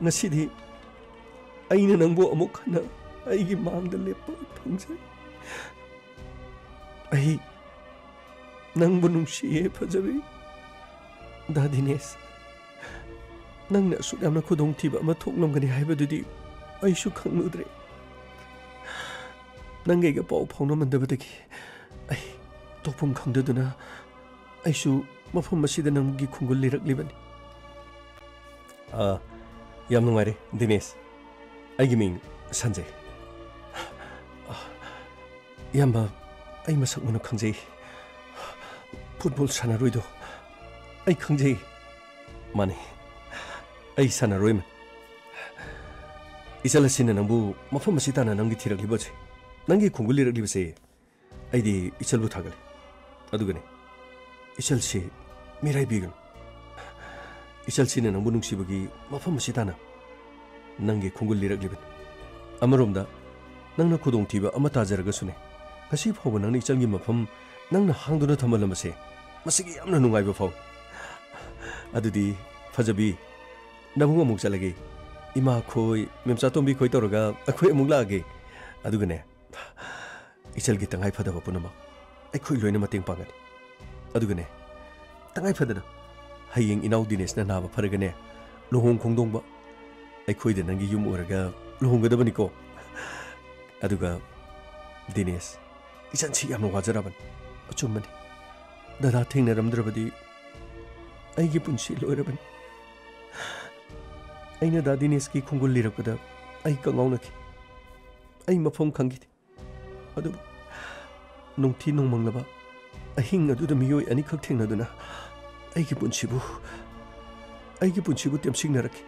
ꯉꯁꯤꯗꯤ ꯑꯩꯅ ꯅꯪꯕꯨ ꯑꯃꯨꯛ ꯍꯟꯅ ꯑꯩꯒꯤ ꯃꯥꯡꯗ ꯂꯦꯞꯄ ꯐꯪꯖꯩ ꯑꯩ ꯅꯪꯕꯨ ꯅꯨꯡꯁꯤꯌꯦ ꯐꯖꯕꯤ ꯗꯥ ꯗꯤꯅꯦꯁ ꯅꯪꯅ ꯑꯁꯨꯛ ꯌꯥꯝꯅ ꯈꯨꯗꯣꯡꯊꯤꯕ ꯑꯃ ꯊꯣꯛꯂꯝꯒꯅꯤ ꯍꯥꯏꯕꯗꯨꯗꯤ ꯑꯩꯁꯨ ꯈꯪꯂꯨꯗ꯭ꯔꯦ ꯅꯪꯒꯩꯒ ꯄꯥꯎ ꯐꯥꯎꯅꯃꯟꯗꯕꯗꯒꯤ ꯑꯩ ꯇꯣꯛꯐꯝ ꯈꯪꯗꯗꯨꯅ ꯑꯩꯁꯨ ꯃꯐꯝ ꯑꯁꯤꯗ ꯅꯪꯒꯤ ꯈꯨꯡꯒꯨꯜ ꯂꯤꯔꯛꯂꯤꯕꯅꯤ ꯌꯥꯝ ꯅꯨꯡꯉꯥꯏꯔꯦ ꯗꯤꯅꯦꯁ ꯑꯩꯒꯤ ꯃꯤꯡ ꯁꯟꯖꯩ ꯏꯌꯥꯝꯕ ꯑꯩ ꯃꯁꯛ ꯃꯨꯟꯅ ꯈꯪꯖꯩ ꯐꯨꯠꯕꯣꯜ ꯁꯥꯟꯅꯔꯣꯏꯗꯣ ꯑꯩ ꯈꯪꯖꯩ ꯃꯥꯅꯤ ꯑꯩ ꯁꯥꯟꯅꯔꯣꯏꯃ ꯏꯆꯜ ꯑꯁꯤꯅ ꯅꯪꯕꯨ ꯃꯐꯝ ꯑꯁꯤ ꯇꯥꯟꯅ ꯅꯪꯒꯤ ꯊꯤꯔꯛꯂꯤꯕꯁꯦ ꯅꯪꯒꯤ ꯈꯣꯡꯒꯨꯜ ꯂꯤꯔꯛꯂꯤꯕꯁꯦ ꯑꯩꯗꯤ ꯏꯆꯜꯕꯨ ꯊꯥꯒꯠꯂꯤ ꯑꯗꯨꯒꯅꯦ ꯏꯆꯜꯁꯤ ꯃꯤꯔꯥꯏꯕꯤꯒꯅꯨ ꯏꯆꯜꯁꯤꯅ ꯅꯪꯕꯨ ꯅꯨꯡꯁꯤꯕꯒꯤ ꯃꯐꯝ ꯑꯁꯤ ꯇꯥꯟꯅ ꯅꯪꯒꯤ ꯈꯣꯡꯒꯨꯜ ꯂꯤꯔꯛꯂꯤꯕꯅꯤ ꯑꯃꯔꯣꯝꯗ ꯅꯪꯅ ꯈꯨꯗꯣꯡꯊꯤꯕ ꯑꯃ ꯇꯥꯖꯔꯒꯁꯨꯅꯦ ꯉꯁꯤ ꯐꯥꯎꯕ ꯅꯪꯅ ꯏꯆꯜꯒꯤ ꯃꯐꯝ ꯅꯪꯅ ꯍꯥꯡꯗꯨꯅ ꯊꯝꯍꯜꯂꯝꯕꯁꯦ ꯃꯁꯤꯒꯤ ꯌꯥꯝꯅ ꯅꯨꯡꯉꯥꯏꯕ ꯐꯥꯎꯏ ꯑꯗꯨꯗꯤ ꯐꯖꯕꯤ ꯅꯕꯨꯡ ꯑꯃꯨꯛ ꯆꯠꯂꯒꯦ ꯏꯃꯥ ꯈꯣꯏ ꯃꯦꯝꯆꯥꯇꯣꯝꯕꯤ ꯈꯣꯏ ꯇꯧꯔꯒ ꯑꯩꯈꯣꯏ ꯑꯃꯨꯛ ꯂꯥꯛꯑꯒꯦ ꯑꯗꯨꯒꯅꯦ ꯏꯆꯜꯒꯤ ꯇꯉꯥꯏ ꯐꯗꯕ ꯄꯨꯝꯅꯃꯛ ꯑꯩꯈꯣꯏ ꯂꯣꯏꯅ ꯃꯇꯦꯡ ꯄꯥꯡꯒꯅꯤ ꯑꯗꯨꯒꯅꯦ ꯇꯉꯥꯏ ꯐꯗꯅ ꯍꯌꯦꯡ ꯏꯅꯥꯎ ꯗꯤꯅꯦꯁꯅ ꯅꯥꯕ ꯐꯔꯒꯅꯦ ꯂꯨꯍꯣꯡ ꯈꯣꯡꯗꯣꯡꯕ ꯑꯩꯈꯣꯏꯗ ꯅꯪꯒꯤ ꯌꯨꯝ ꯑꯣꯏꯔꯒ ꯂꯨꯍꯣꯡꯒꯗꯕꯅꯤꯀꯣ ꯑꯗꯨꯒ ꯗꯤꯅꯦꯁ ꯏꯆꯟꯁꯤ ꯌꯥꯝꯅ ꯋꯥꯖꯔꯕꯅꯤ ꯑꯆꯨꯝꯕꯅꯤ ꯗꯗꯥ ꯊꯦꯡꯅꯔꯝꯗ꯭ꯔꯕꯗꯤ ꯑꯩꯒꯤ ꯄꯨꯟꯁꯤ ꯂꯣꯏꯔꯕꯅꯤ ꯑꯩꯅ ꯗꯥ ꯗꯤꯅꯦꯁꯀꯤ ꯈꯣꯡꯒꯨꯜ ꯂꯤꯔꯛꯄꯗ ꯑꯩ ꯀꯪꯉꯥꯎꯅꯈꯤ ꯑꯩ ꯃꯐꯝ ꯈꯪꯈꯤꯗꯦ ꯑꯗꯨꯕꯨ ꯅꯨꯡꯊꯤ ꯅꯣꯡꯃꯪꯂꯕ ꯑꯍꯤꯡ ꯑꯗꯨꯗ ꯃꯤꯑꯣꯏ ꯑꯅꯤꯈꯛ ꯊꯦꯡꯅꯗꯨꯅ ꯑꯩꯒꯤ ꯄꯨꯟꯁꯤꯕꯨ ꯇꯦꯝꯁꯤꯡꯅꯔꯛꯈꯤ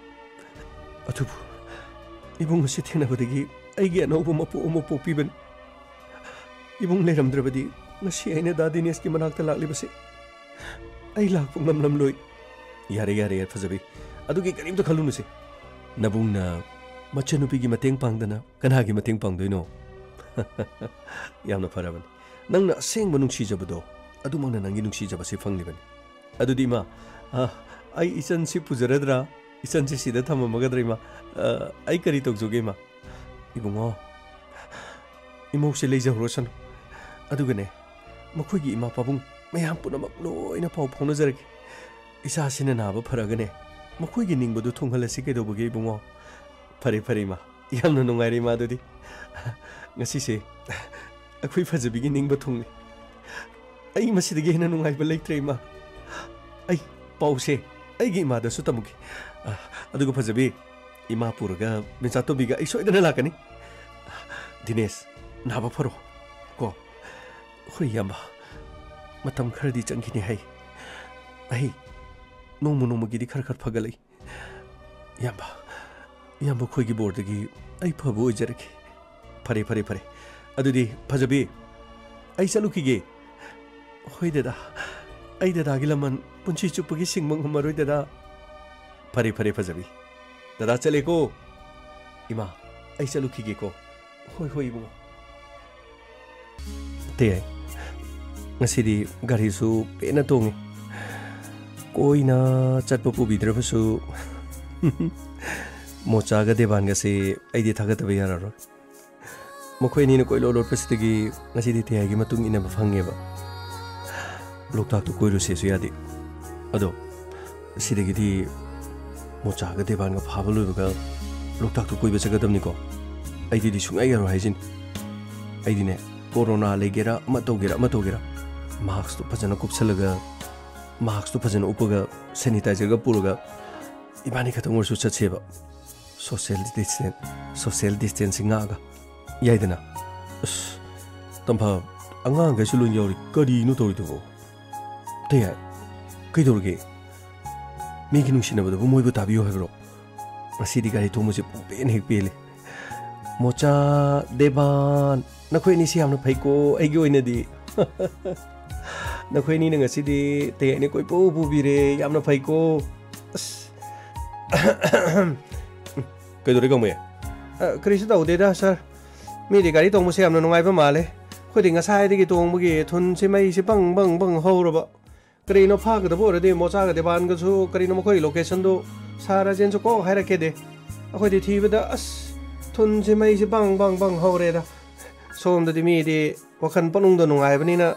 ꯑꯗꯨꯕꯨ ꯏꯕꯨꯡ ꯑꯁꯤ ꯊꯦꯡꯅꯕꯗꯒꯤ ꯑꯩꯒꯤ ꯑꯅꯧꯕ ꯃꯄꯣꯛ ꯑꯃ ꯄꯣꯛꯄꯤꯕꯅꯤ ꯏꯕꯨꯡ ꯂꯩꯔꯝꯗ꯭ꯔꯕꯗꯤ ꯉꯁꯤ ꯑꯩꯅ ꯗꯥ ꯗꯤꯅꯦꯁꯀꯤ ꯃꯅꯥꯛꯇ ꯂꯥꯛꯂꯤꯕꯁꯦ ꯑꯩ ꯂꯥꯛꯄ ꯉꯝꯂꯝꯂꯣꯏ ꯌꯥꯔꯦ ꯐꯖꯕꯤ ꯑꯗꯨꯒꯤ ꯀꯔꯤꯝꯇ ꯈꯜꯂꯨꯅꯨꯁꯦ ꯅꯕꯨꯡꯅ ꯃꯆꯟꯅꯨꯄꯤꯒꯤ ꯃꯇꯦꯡ ꯄꯥꯡꯗꯅ ꯀꯅꯥꯒꯤ ꯃꯇꯦꯡ ꯄꯥꯡꯗꯣꯏꯅꯣ ꯌꯥꯝꯅ ꯐꯔꯕꯅꯤ ꯅꯪꯅ ꯑꯁꯦꯡꯕ ꯅꯨꯡꯁꯤꯖꯕꯗꯣ ꯑꯗꯨꯃꯛꯅ ꯅꯪꯒꯤ ꯅꯨꯡꯁꯤꯖꯕꯁꯤ ꯐꯪꯂꯤꯕꯅꯤ ꯑꯗꯨꯗꯤ ꯏꯃꯥ ꯑꯩ ꯏꯆꯟꯁꯤ ꯄꯨꯖꯔꯗ꯭ꯔꯥ ꯏꯆꯟꯁꯤ ꯁꯤꯗ ꯊꯝꯃꯝꯃꯒꯗ꯭ꯔꯥ ꯏꯃꯥ ꯑꯩ ꯀꯔꯤ ꯇꯧꯖꯧꯒꯦ ꯏꯃꯥ ꯏꯕꯨꯡꯉꯣ ꯏꯃꯧꯁꯦ ꯂꯩꯖꯍꯧꯔꯁꯅꯨ ꯑꯗꯨꯒꯅꯦ ꯃꯈꯣꯏꯒꯤ ꯏꯃꯥ ꯄꯥꯕꯨꯡ ꯃꯌꯥꯝ ꯄꯨꯝꯅꯃꯛ ꯂꯣꯏꯅ ꯄꯥꯎ ꯐꯥꯎꯅꯖꯔꯒꯦ ꯏꯆꯥꯁꯤꯅ ꯅꯥꯕ ꯐꯔꯒꯅꯦ ꯃꯈꯣꯏꯒꯤ ꯅꯤꯡꯕꯗꯨ ꯊꯨꯡꯍꯜꯂꯁꯤ ꯀꯩꯗꯧꯕꯒꯦ ꯏꯕꯨꯡꯉꯣ ꯐꯔꯦ ꯏꯃꯥ ꯌꯥꯝꯅ ꯅꯨꯡꯉꯥꯏꯔꯦ ꯏꯃꯥ ꯑꯗꯨꯗꯤ ꯉꯁꯤꯁꯦ ꯑꯩꯈꯣꯏ ꯐꯖꯕꯤꯒꯤ ꯅꯤꯡꯕ ꯊꯨꯡꯂꯦ ꯑꯩ ꯃꯁꯤꯗꯒꯤ ꯍꯦꯟꯅ ꯅꯨꯡꯉꯥꯏꯕ ꯂꯩꯇ꯭ꯔꯦ ꯏꯃꯥ ꯑꯩ ꯄꯥꯎꯁꯦ ꯑꯩꯒꯤ ꯏꯃꯥꯗꯁꯨ ꯇꯝꯃꯨꯈꯤ ꯑꯗꯨꯒ ꯐꯖꯕꯤ ꯏꯃꯥ ꯄꯨꯔꯒ ꯃꯦꯝꯆꯥꯇꯣꯝꯕꯤꯒ ꯑꯩ ꯁꯣꯏꯗꯅ ꯂꯥꯛꯀꯅꯤ ꯗꯤꯅꯦꯁ ꯅꯥꯕ ꯐꯔꯣ ꯀꯣ ꯍꯣꯏ ꯏꯌꯥꯝꯕ ꯃꯇꯝ ꯈꯔꯗꯤ ꯆꯪꯈꯤꯅꯤ ꯍꯥꯏ ꯑꯩ ꯅꯣꯡꯃꯒꯤꯗꯤ ꯈꯔ ꯐꯒꯠꯂꯛꯏ ꯏꯌꯥꯝꯕ ꯈꯣꯏꯒꯤ ꯕꯣꯔꯗꯒꯤ ꯑꯩ ꯐꯕ ꯑꯣꯏꯖꯔꯒꯦ ꯐꯔꯦ ꯑꯗꯨꯗꯤ ꯐꯖꯕꯤ ꯑꯩ ꯆꯠꯂꯨꯈꯤꯒꯦ ꯍꯣꯏ ꯗꯗꯥ ꯑꯩ ꯗꯗꯥꯒꯤ ꯂꯃꯟ ꯄꯨꯟꯁꯤ ꯆꯨꯞꯄꯒꯤ ꯁꯤꯡꯕ ꯉꯝꯃꯔꯣꯏ ꯗꯗꯥ ꯐꯔꯦ ꯐꯖꯕꯤ ꯗꯗꯥ ꯆꯠꯂꯦꯀꯣ ꯏꯃꯥ ꯑꯩ ꯆꯠꯂꯨꯈꯤꯒꯦꯀꯣ ꯍꯣꯏ ꯏꯕꯨꯡꯉꯣ ꯇꯦ ꯉꯁꯤꯗꯤ ꯒꯥꯔꯤꯁꯨ ꯄꯦꯟꯅ ꯇꯣꯡꯉꯤ ꯀꯣꯏꯅ ꯆꯠꯄ ꯄꯨꯕꯤꯗ꯭ꯔꯕꯁꯨ ꯃꯣꯆꯥꯒ ꯗꯦꯕꯥꯟꯒꯁꯦ ꯑꯩꯗꯤ ꯊꯥꯒꯠꯇꯕ ꯌꯥꯔꯔꯣꯏ ꯃꯈꯣꯏꯅꯤꯅ ꯀꯣꯏꯂꯣ ꯂꯣꯠꯄꯁꯤꯗꯒꯤ ꯉꯁꯤꯗꯤ ꯇꯦꯌꯥꯏꯒꯤ ꯃꯇꯨꯡ ꯏꯟꯅꯕ ꯐꯪꯉꯦꯕ ꯂꯣꯛꯇꯥꯛꯇꯨ ꯀꯣꯏꯔꯨꯁꯦꯁꯨ ꯌꯥꯗꯦ ꯑꯗꯣ ꯁꯤꯗꯒꯤꯗꯤ ꯃꯣꯆꯥꯒ ꯗꯦꯕꯥꯟꯒ ꯐꯥꯕ ꯂꯣꯏꯕꯒ ꯂꯣꯛꯇꯥꯛꯇꯨ ꯀꯣꯏꯕ ꯆꯠꯀꯗꯕꯅꯤꯀꯣ ꯑꯩꯗꯤ ꯁꯨꯡꯌꯥ ꯌꯥꯔꯣꯏ ꯍꯥꯏꯁꯤꯅꯤ ꯑꯩꯗꯤꯅꯦ ꯀꯣꯔꯣꯅꯥ ꯂꯩꯒꯦꯔꯥ ꯑꯃ ꯇꯧꯒꯦꯔꯥ ꯃꯥꯛꯁꯇꯨ ꯐꯖꯅ ꯀꯨꯞꯁꯜꯂꯒ ꯃꯥꯛꯁꯇꯨ ꯐꯖꯅ ꯎꯞꯄꯒ ꯁꯦꯅꯤꯇꯥꯏꯖꯔꯒ ꯄꯨꯔꯒ 이반이 같은 걸 쫓아치해봐 소셜 디스텐싱 나가 야이드나 땀파 안강한 게 실로 여리 거리노 도리도고 대야 그이도르게 미기능 신나보다 부모이부 답이요 해그로 시디가리 도무지 뽕뺀 핵비엘리 모짜 대반 나코이니 시함노 파이고 애교 있는디 나코이니 능아 시디 대야니 꼬이 뽀부비레 얌노 파이고 그이도르가 뭐야 그리스 다우데다 서 미리 가리 동무시 함노 농아이바 말레 코딩가 사이디기 동무기 돈시 마이시 빵빵빵 허우러봐 그리노 파그도 보르디 모자가 대반가수 그리노 뭐코이 로케이션도 사라젠서 꼭 하이라게 돼 아코디 티브다 아스 돈시 마이시 빵빵빵 허우레다 소음도디 미디 와칸 뻔웅도 농아이바니나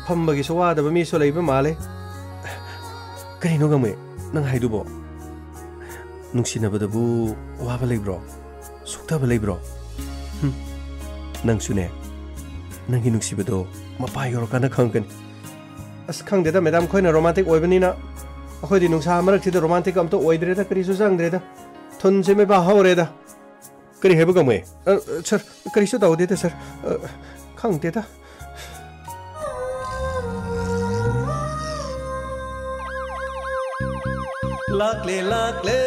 팜바기 소와다바 미소 레이바 말레 그리노가 뭐야 능 하이두보 눅시나바다부 와바 레이브로 속다바 레이브로 낭수네 낭기 눅시바도 마파 요로카나 칸간 अस खंगदेदा मैडम खोइना रोमांटिक ओइबनिना अखोइदि नुंसा मरक्तिदा रोमांटिक अमतो ओइद्रेदा करिसु जांगद्रेदा थुनसे मे बा हौरेदा करि हेबो गमे सर करिसु दाउदेदा सर खंगदेदा लाकले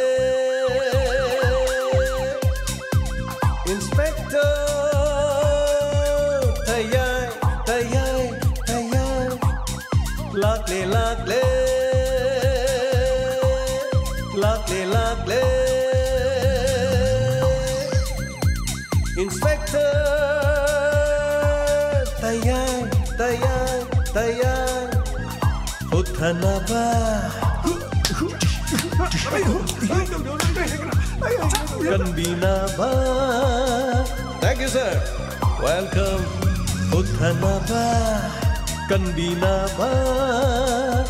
inspector Lakle Inspector Tayang Uthanaba Kanbinaba Thank you sir Welcome Uthanaba Kanbinaba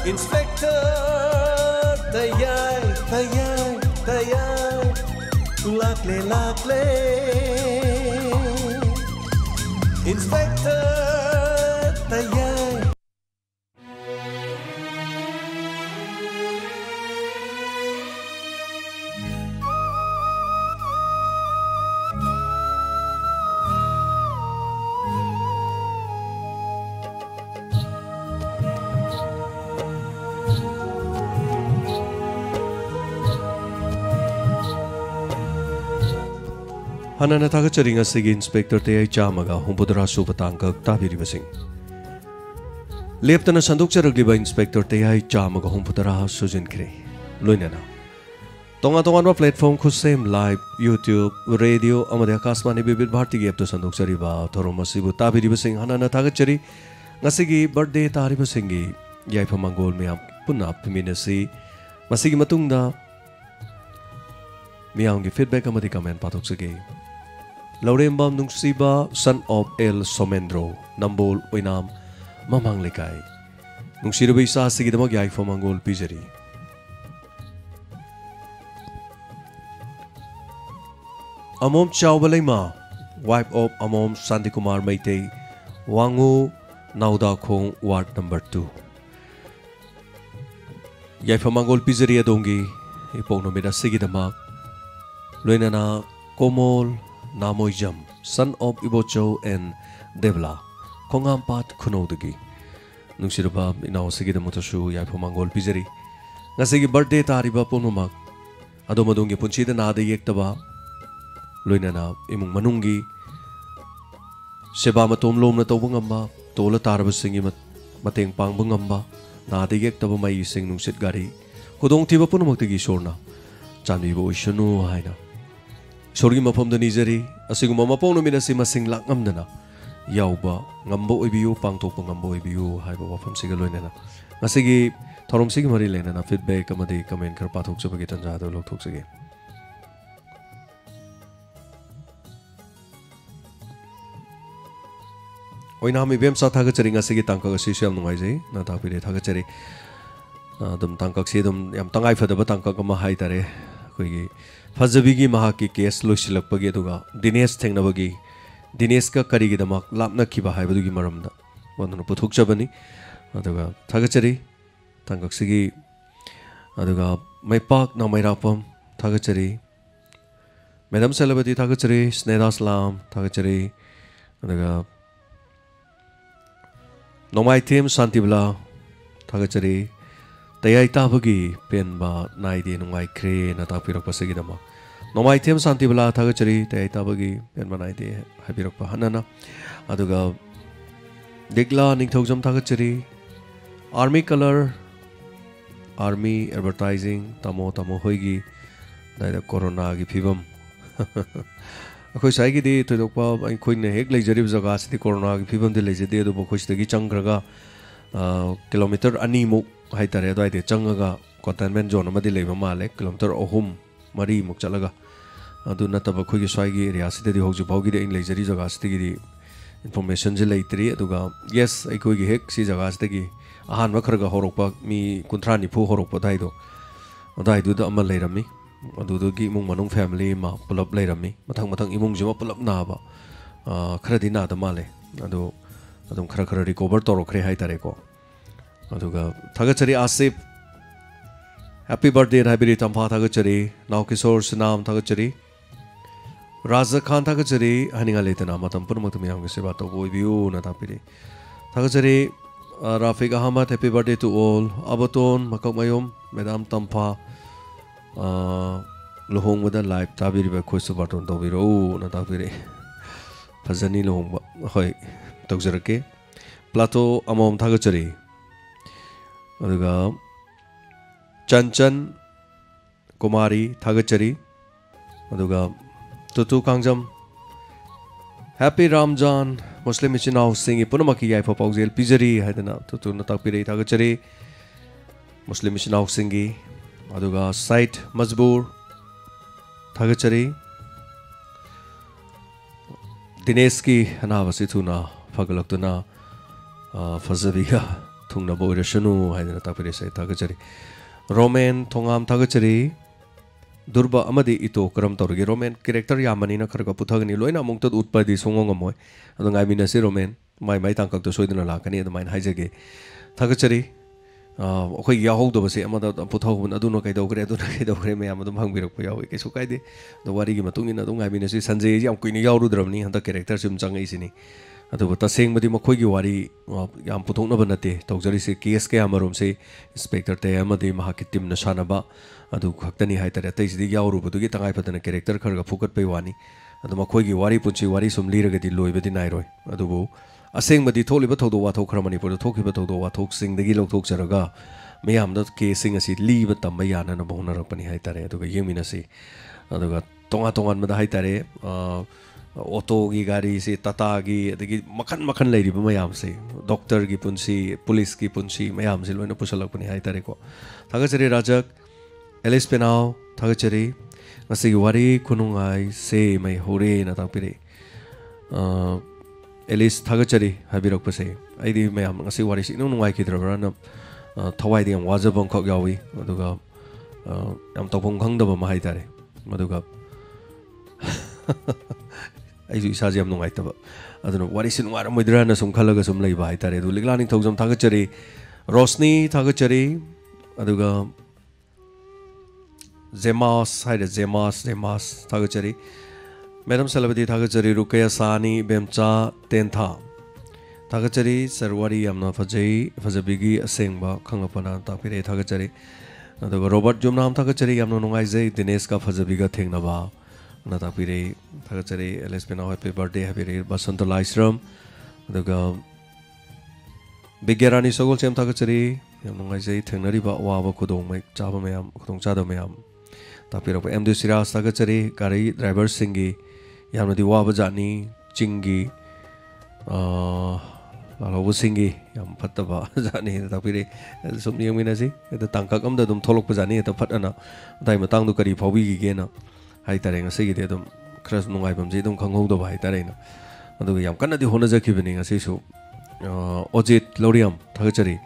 Inspector Tayang Lakle Inspector Tayang 하나나 다그처링 아세기 인스펙터 때의 자마가 홍보드라 수바탕각 따비리버싱 leptana sandukjaragdiba inspector teyai chamaga homputara sujinkhre loinana tonga platform khusem live youtube radio amade akasmani bibit bharti ge apto sandukjariba thoromasibu tabiriba sing hanana thagachari ngasigi birthday tariba singi yaifa mangol me punna piminasi masigi matungda miyangi feedback amadi comment patoksage Laurembam nungsiba son of El Somendro Nambol Oinam Mamang Lekai Nungsirabe isa sigidamag yai famangol pijari Amom Chaubalema wife of Amom Sandikumar Maitei Wangu Nauda Khong Ward number 2 Yai famangol pijari adongi ipognomida sigidamag Loinana Komol Namoyjam, son of Ibocho and Devla, Kongampat Kunodagi. Nungsiraba inaw sige da motosu yai pamangol pizeri. Nga sige birthday tariba punumak. Adomadungi punchida na adayek taba. Loina na imong manunggi. Seba matomlom na tawang amba. Tola taraba singi mateng pang bangamba. Na adayek taba may ising nungsit gari. Kudong tiba punumak tagi sorna. Chani bo ishanu hay na. Sorgi mapamda nizari, asiguma mapawno minasi masing lakam na yauba ngambo ibiyu pangtok ngambo ibiyu hai ba wafam sigaloy na asigi thorom sig mari le na feedback amadi comment kar pathok sa bagitan jado lok thok sige ओइना मी बेम सा थागचरी ngasi gi tangka si siam nungai jai na ta pire थागचरी dum tangka si dum yam tangai phadaba tangka ma hai tare koi gi फजबी की महा की case लोसिलपगे दुगा दिनेश थेंगनबगी दिनेश का करी की दमक लापना की बाहाय बदुगी मरमदा वनन पुथुकचबनी अदुगा थागचरी तंगक्सिगी अदुगा मैपाक ना मैरापम थागचरी मैडम सेलबती थागचरी स्नेदा सलाम थागचरी अदुगा नोमाई थेम शांतिबला थागचरी तयाई ताबगी पेनबा नाइदे नुंगाई क्रे ना तापिरक पसगी दमा नोमाई थेम शांति बला थागचरी तयाई ताबगी पेनबा नाइदे हाबिरक हनना अदुगा दिगला निंगथौजम थागचरी आर्मी कलर आर्मी एडवर्टाइजिंग तमो तमो होइगी दाइदा कोरोना की फिबम अखोय साइगी दे तोदोपा अखोयने हेक लेजरिब जगह सिदि कोरोना की फिबम दे लेजदे दो बखोयसदगी चंग्रगा किलोमीटर अनीमुक हाइतारे अदवाइदे चंगगा कंटेनमेंट जोन अमदि लेबा माले किलोमीटर अहुम मरी मुक चलगा अदु नतब खोगी स्वाइगी एरिया सिदि होजु भाउगी इन लेजरी जगह सिदि इन्फॉर्मेशन जे लेतरी अदुगा यस अखोगी हेक सी जगह सिदि आहान मखरगा होरोपा मी कुंथ्रा निफु होरोपा दाइदो अदाइदु द अमल लेरमी अदुदुगी इमुंग मनुंग फैमिली मा पुलप लेरमी मथंग मथंग इमुंग जिमा पुलप नाबा खरदि नाद माले अदु अदुम खर खर रिकवर तोरखरे हाइतारे को अदुगा थागचरी आसिफ हैप्पी बर्थडे हाइबिरी तंफा थागचरी नाव किशोर सुनाम थागचरी राजा खान थागचरी हनिंगा लेतना मतम पुरमत मियाम के सेवा तो बोइबिउ ना तापिरी थागचरी Rafiq Ahmed happy birthday to all अबतोन मकक मयम मैडम तंफा लुहोंग वदा लाइव ताबिरी बा खोइसु बाटोन तोबिरो ना तापिरी फजनी लुहोंग होय तौजरके प्लाटो अमोम थागचरी अदुगा चंचन कुमारी थागचरी अदुगा तुतु कांगजम हैप्पी रमजान मुस्लिम इचिनाव सिंह पुनमकी याइफा पाउजेल पिजरी हाइदना तुतु नतापिरे थागचरी मुस्लिम इचिनाव सिंगी अदुगा साइट मजबूर थागचरी दिनेश की अनाबसी थुना फगलक्तुना फजबिगा थुंगना बोइरसनु हाइदना तापिरे से थागचरी रोमेन थोंगाम थागचरी दुर्बा अमदि इतो करम तौरगे रोमेन कैरेक्टर यामनिना खरगा पुथगनी लोइना मुंगत उत्पदि सोंगोंगमोय अदंगाइ मिनसे रोमेन माइ माइ तांकक सोइदना लाकनी अदमाइन हाइजगे थागचरी अखोय याहौदबसे अमदा पुथगबन अदुनो कैदौग्रे मयाम अदुम हंगबिरक यावे कैसु काइदे द वारिगी मतुंगिना अदुम गाइमिनसे संजय याम कुइनि यावरुद्रबनी हंदा कैरेक्टर सिम चंगइसिनी अदुबो तसेंगबदि मखोयगी वारी याम पुथोकनब नते तौजरिसे केस के अमरोम से इंस्पेक्टर ते अमदि महाकि टीम न सानबा अदु खक्तनी हाइतरे तैसिदि यावरुबदुगी तंगाइ फदना कैरेक्टर खरगा फुकट पे वानी अदु मखोयगी वारी पुंची वारी सुम लीरगदि लोइबदि नाइरोय अदुबो असेंगबदि थोलिबा थौदो वाथोक खर मणिपुर थोखिबा थौदो वाथोक सिंगदगी लौथोकजरगा मयामदा केसिंग असि लीबा तंबा यानन बहुनरपनी हाइतरे अदुगा येमिनसि अदुगा तोंगा तोंगान मदा हाइतरे ऑटो की गाड़ी से टाटा की अदगी मखन मखन लेरिबा मयाम से डॉक्टर की पुंसी पुलिस की पुंसी मयाम से लोइना पुसलकपनी हाइतरे को थागचरी राजक एलिस पेनाव थागचरी ngasi wari kunungai se mai hore na tapire Alice थागचरी हाबिरक पसे आइदि मयाम ngasi wari si nungai किद्रबरा न थवाइ दिम वाजबं खक यावी अदुगा याम तौफम खंगदबा मा हाइतारे मदुगा आइजु इसाजे याम नुंगाइतबा अदुनो वारि सिन वार मोइद्राना सुम खलगा सुम लैबा हाइतारे दु लिगलानि थौजम थागचरी रोशनी थागचरी अदुगा जेमास हाइदे जेमास थागचरी मैडम सेलबदी थागचरी रुकया सानी बेमचा तेंथा थागचरी सरवारी यामना फजई फजबिगी असेंगबा खंगपना तापिरे थागचरी अदुगा रॉबर्ट जुमनाम थागचरी यामना नुंगाइजै दिनेश का फजबिगा थेंगनबा ना तापिरे थागचरी एलेस पेना हैप्पी बर्थडे हाबिरे बसंत लाइश्रम अदुगा बिग्यारानी सगोल सेम थागचरी याम नुंगाइजै थेंगनरिबा वाबा खुदोंग मै चाबा मयाम खुदोंग चादा मयाम तापिरे एमडी सिराज थागचरी गाड़ी ड्राइवर सिंगी यामनदि वाबा जानी चिंगी लालौबो सिंगी याम फत्तबा जानी तापिरे सुम येंगिनासि एदा तांकाक अमदा दुम थोलक जानी एदा फटना दाइ मतंग दु करी फावबिगी गेना हाइतारे ngasiगी दे दुम ख्रस नुंगाइबम जे दुम खंगौदबा हाइतारे ना ꯑꯗꯨꯒ ꯌꯥꯝ ꯀꯟꯅꯗꯤ ꯍꯣꯠꯅꯖꯈꯤꯕꯅꯤ ꯉꯁꯤꯁꯨ ꯑꯣꯖꯤꯠ ꯂꯧꯔꯤꯌꯝ ꯊꯥꯒꯠꯆꯔꯤ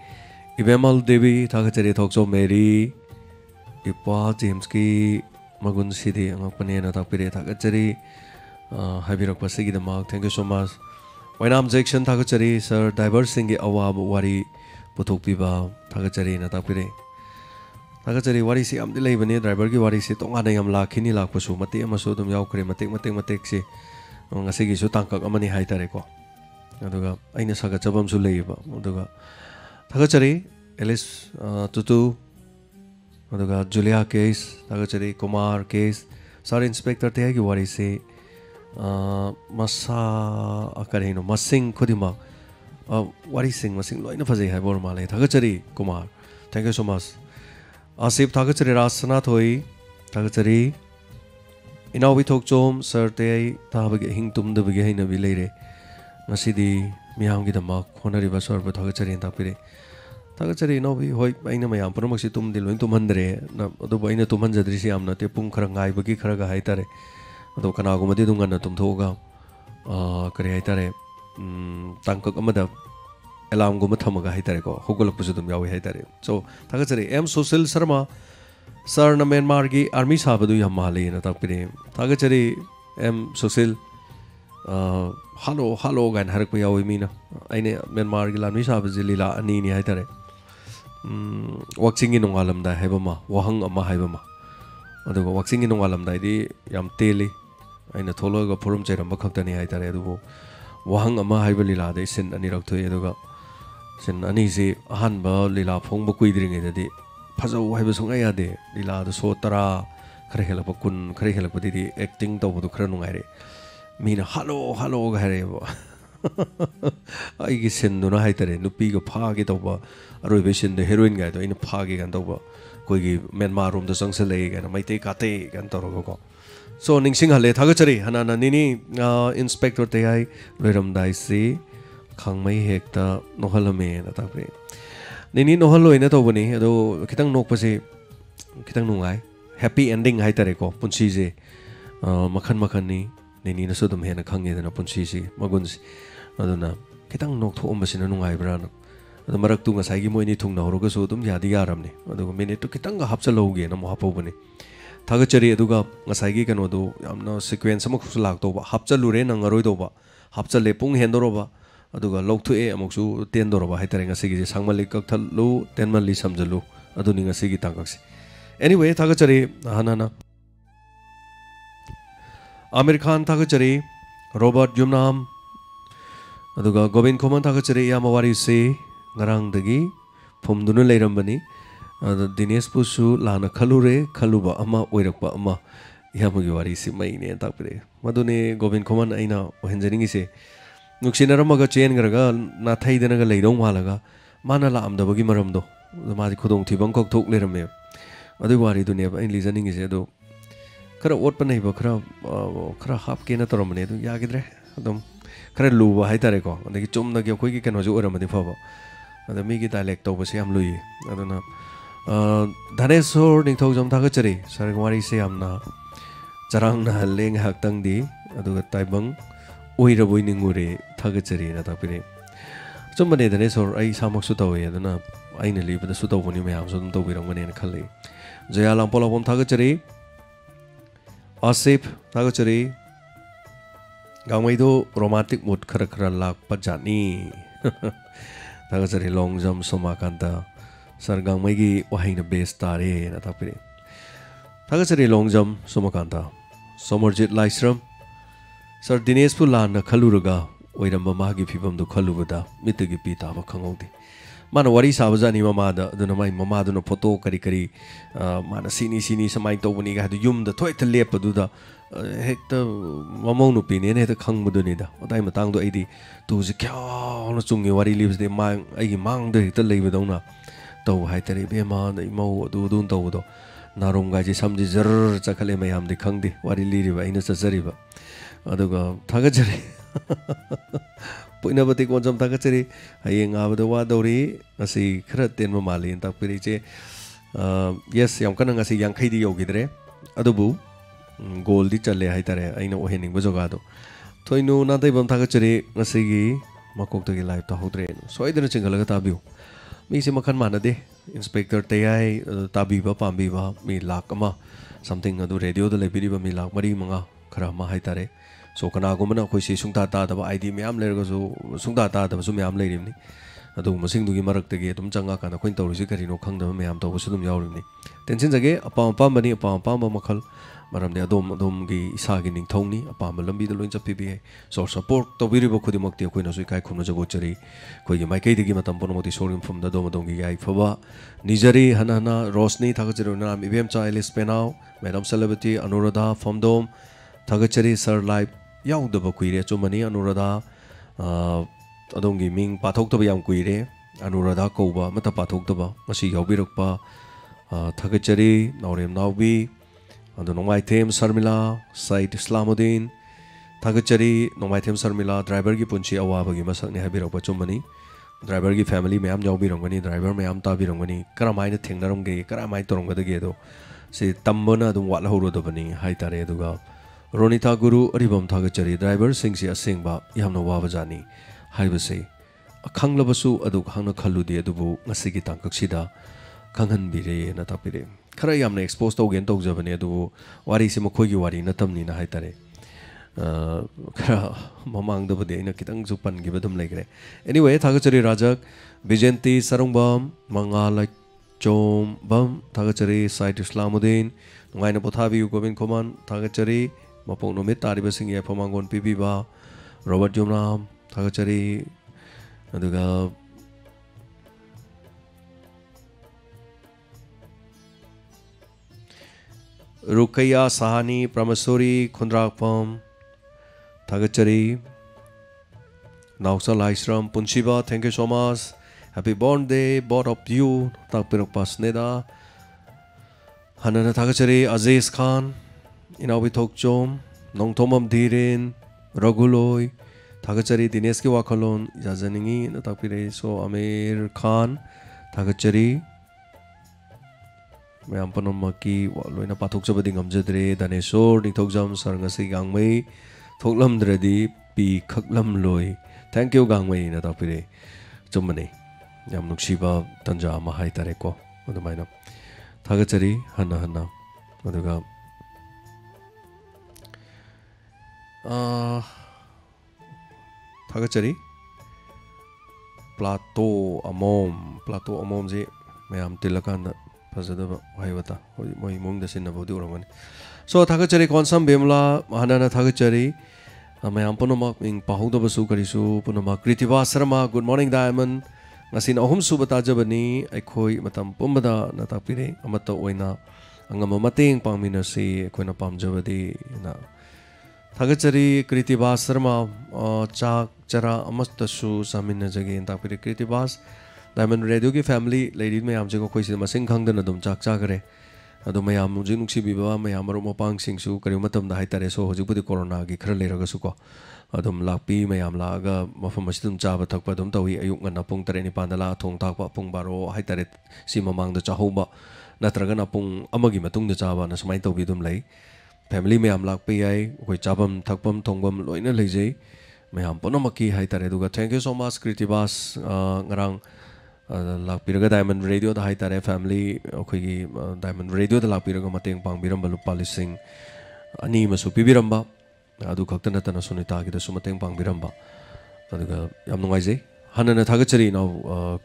이베말 데비 타가체리 톡소 메리 이빠 제임스키 마군 시디 angakpane나 takpire 타가체리 하비럭 바시기다막 thank you so much 와이남 잭션 타가체리 sir diversing기 awab wari puthokpiba 타가체리나 takpire 타가체리 와리시 amdi leibani driver gi warisi tongana yam lakhini lakpasu mate amasu dum yaukre matek si ngasigi su tangkak amani haitare ko aduga aina saga chabam su leiba aduga 타가체리 앨리스 투투 अदुगा जुलिया case तागचरी Kumar case सारे inspector थे कि वारी से मसा अकरेनो मसिंग खुदिमा वारी सिंग मसिंग लोइना फजे है बोर माले तागचरी Kumar thank you so much Asif तागचरी रासना थोई तागचरी इनावी थोकचोम सर ते ताबगे हिंग तुम दबगे है नबी लेरे ngасidi miyam gi dama khonari ba sor ba तागचरी तापिरे तागचरी इनावी होय आइना मयाम परमक्सी तुम दिल लोइन तुमहंदरे ना अदो बाइना तुमहंजद्रिसि यामना ते पुंग खरा गाइबगी खरा गा हाइतारे अदो कनागुमदि दुंगना तुमथोगा करी हाइतारे तांकक अमदा एलार्म गुम थमगा हाइतारे को होगलकपुसु दुम यावे हाइतारे सो तागचरी एम सुशील शर्मा सर न म्यांमार की आर्मी साबदु याम माले ना तापिरे तागचरी एम सुशील हालो हालो गान हरक यावे मीना आइने म्यांमार की आर्मी साबजि लीला अनि नि हाइतारे wakching inong alam da haiba ma wahang ama haiba ma adugo wakching inong alam da di yam teli aina tholo ga forum chairam khakta ni haitare adugo wahang ama haiba lila de sin ani rak thoi aduga sin ani si ahan ba lila phong ba kuidring e di phajau haiba sung aya de lila da so tara khare hela ba kun khare hela ba di acting to bu khara nungai re mina halo halo ga hare ba 아이기 신누나 하이터레 누피가 파게 도바 아로이베 신데 헤로인 가도 이는 파게 간도바 거기 멘마 롬도 정설레 가나 마이테 카테 간도로고 소 닝싱할레 타거처리 하나나 니니 인스펙터 테아이 레럼다이시 강마이 헥타 노할메 나타브레 니니 노할로이나 도보니 아도 기당 녹바시 기당 농아이 해피 엔딩 하이터레고 punsi제 마칸 마칸니 니니나 소돔 헤나 강게데나 punsi시 마군시 aduna kitang nok tho ombasina nungai brana adu marak tu ngasai gi moini thungna horoga so dum yadi yaram ni adu minute tu kitang ga hapchaloge na mo hapobani thagachari aduga ngasai gi kano do yamna sequence amuk su lak to ba hapchalure na ngaroi do ba hapchale pung hendoro ba aduga lokthu e amuk su tendoro ba haitare ngasai gi sangmali kakthalo tenmali samjalu adu ni ngasai gi tangkaksi anyway thagachari hanana Amir Khan thagachari Robert Jumnam अदुगा Govind Khoman थागचरे यामवारी से ngarang dagi phomdunu leirambani Dinesh पुसु लाना खलुरे खलुबा अमा ओइरकबा अमा यामगी वारी से मैने तापरे मदुने गोविंद खोमन आइना ओहेंजरिंगी से नुक्सिनरमगा चेन गरगा नाथाइदनगा लेइदौ मालगा माना लामदबगी मरमदो मादि खुदों थिबं कक थोक लेरमे अदु वारी दुने आइन लिजनिंगी से दो खरा ओटप नैबा खरा हाप केना तरमने दु यागिद्रे अदम खरा लुबा हाइतारे को अदगी चुमनगी अखोइगी कनोजु ओरमदि फबो अदा मिगी डायलेक्ट तौबसे याम लुई अदना धनेश्वर निथौजम थागचरी सरगवारी से यामना चरांगना लेंग हाक्तंगदी अदुगा ताइबंग ओइरबोइ निंगुरे थागचरी ना तापिरे चुमबने धनेश्वर आई सामकसु तौवे अदना आइना लिबदा सु तौबनि मयाम सु तौबिरंगने न खल्ले जयालाम पोलाबम थागचरी आसिफ थागचरी गांगमैदो रोमांटिक मूड खरा खरा लाक पजानी थागचरी लॉन्ग जम सोमाकांता सर गांगमैगी वहाइना बेस तारे ना तापिरे थागचरी लॉन्ग जम सोमाकांता सोमरजित लाइश्रम सर दिनेश पुलान खलुरगा ओइरंबा मागी फिबमदो खलुबदा मितगी पीताबा खंगौदि माना वारी साबजानी ममादा अदुना माई ममादुना फोटो करी करी माना सिनी सिनी समाई तौबनी गा युमदा थोइथ लेपदुदा हेक्ता ममौ नुपिने ने हेक्ता खंगबदुनिदा अदाई मतंगदो आइदि तुजे क्याउना चुंगे वारी लिबसदे मांग आइगी मांगदो हेक्ता लेबदौना तौ हाइतरे बेमा इमौ अदुदुन तौबदो नारोम गाजे समजि जर चखले मयामदि खंगदि वारी लिरिबा आइना चचरिबा अदुगा थागचरी पुइनाबती कोनजम थागचरी हयेंग आबदो वादौरी असि खरा तेनबा माले ताकपिरिचे यस याम कना ngasi 50 दी योगिद्रे अदुबु गोल दी चले हाइतारे आइना ओहेनिंग बजोगादो थोइनु नातैबम थागचरी ngasiगी makokdagi live ta hodre soidana chingalaga tabiu mi se makhan manade inspector tayai tabiba pambiba mi lak ama something adu radio da lebiriba mi lak mari manga khara ma haitare so kana gumana khoi se sungta ta da id myam lerga so sungta ta da so myam lerimni adu masing dugi marak tege tum changa kana khoin tawrisi karino khangda myam taw so dum yawrimni tension jage apa apa mani apa makhal maramde adom gi isa gi ning thongni apam lambi da loin chapi bi so support to biri bo khudi makti koina sui kai khumna jago chari koi gi mai kai digi matam ponmoti sorim from da dom gi ai phaba nijari hanana rosni thagachari nam ibem cha elis penau madam celebrity anuradha fomdom thagachari sir live yaw da ba kuire chomani anuradha adom gi ming pathok to yam kuire anuradha ko ba mata pathok to ba masi yawbirak pa thagachari naurem nawbi adu nongmai them sarmila site islamuddin thagachari nongmai them sarmila driver gi punchi awa bagi masak ne habirok pa chumani driver gi family mayam jawbi rongani driver mayam ta bi rongani karamai na thengnarom ge karamai torong ga ge do se tambona dum wala horo do bani hai tare duga ronita guru aribam thagachari driver singsi asengba yamna wa bajani hai base akhanglabasu adu khangna khaludi adubu ngasi gi tangkaksida khanghan bire na tapire खरा यामने expose तौगेन तौजबने अदु वारी से मखोगी वारी नतमनी ना हाइतारे खरा ममांगदबदे इना कितंग जु पनगिबदम लेगरे anyway थागचरी राजक बिजेंती सरंगबम मंगालाय चोम बम थागचरी साइट इस्लामुद्दीन नगाइना पोथाबी गोविंद कुमार थागचरी मपोंग नोमित तारिबा सिंह या फमांगोन पिबिबा Robert जोमराम थागचरी अदुगा Rukaya Sahani Pramasuri Khundrakpam Thagachari Nausal Aishram Punshiba, thank you so much. Happy born day, both of you. Takpirok Pasneda Hanana Thagachari Aziz Khan Inawi Tokchom Nong Tomam Dhirin Raghuloy Thagachari Dineski Wakalon Yazaningi Takpire So Amir Khan Thagachari ma'am पनमकी लोइना पाथोक जबदि ngamjadre danesor ningthokjam sarngasi gangmei thoklamdradi pi khaklam loi thank you gangmei na tapire chumane yam nuksiba tanja ma hai tare ko odumaina thagachari hana aduga thagachari plateau amom je ma'am तिलकान फजदब हाइवता मोइ मुंग दसिन बौदि उरमनि so थागचरी कॉन्सम बेमला हनाना थागचरी मैम पुनमक मिंग पाहुदबसु करिसु पुनमक Kritiva Sharma good morning diamond ngasi ahum suba tajabani aikhoi matam pumbada na tapire amata oina angama mateng pangminasi aikoina pamjabadi na thagachari kritiba sharma chak chara amastasu samina jage tapire kritibas Diamond Radio की family lady में आम जगह कोई से मसिंग खंगदन अदम चाक चाकरे अदम मैं आम मुझे नुक्सी बिबा मैं आम मरो मपांग सिंगसु करी मतम दा हाइतारे सो होजिपुदी कोरोना की खर लेरगसु को अदम लापी मैं आम लागा मफम मसिदम चाब थकपा अदम तवी अयुक ngana pung 3 ला थोंग थाकपा pung 12 हाइतारे सी ममांग दा चाहोबा नत्रगना pung अमगी मतुंग दा चाबा न समाई तौबी दुम लै फैमिली में आम लापी आई कोई चाबम थकपम थोंगबम लोइना लेजै मैं आम पुनमकी हाइतारे दुगा thank you so much Krittibas ngarang lakpiraga diamond radio da haitare family akhoi diamond radio da lakpiraga mateng pangbiramba lupa lising ani masu pibiramba adu khaktana tana sunita gi da sumateng pangbiramba aduga yam nungai je hanana thagachari now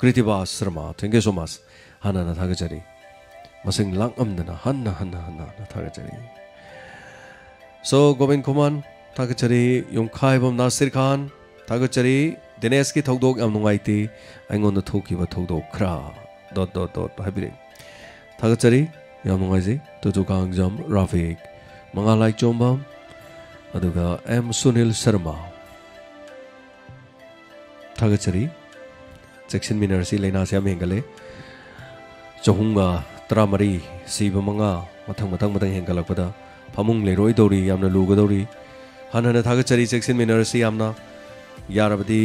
kritiba sharma thank you so much hanana thagachari masing langamdana hanna thagachari so govind kumar thagachari yongkhai bom nasir khan thagachari Dinesh की थौदोक यम नुंगाइती आइंगोन थौकीबा थौदोक खरा dot हाइबिरे थागचरी यम नुंगाइजे तुजुकांगजम Rafiq मंगालाई चोंबम अदुगा M Sunil Sharma थागचरी section मिनरसी लेना से हेंगले चहुंगा तरामरी sieve मंगा मथंग हेंगलकपदा फमुंग लेरोय दौरी यामना लुगदौरी हनन थागचरी section मिनरसी यामना यारबदी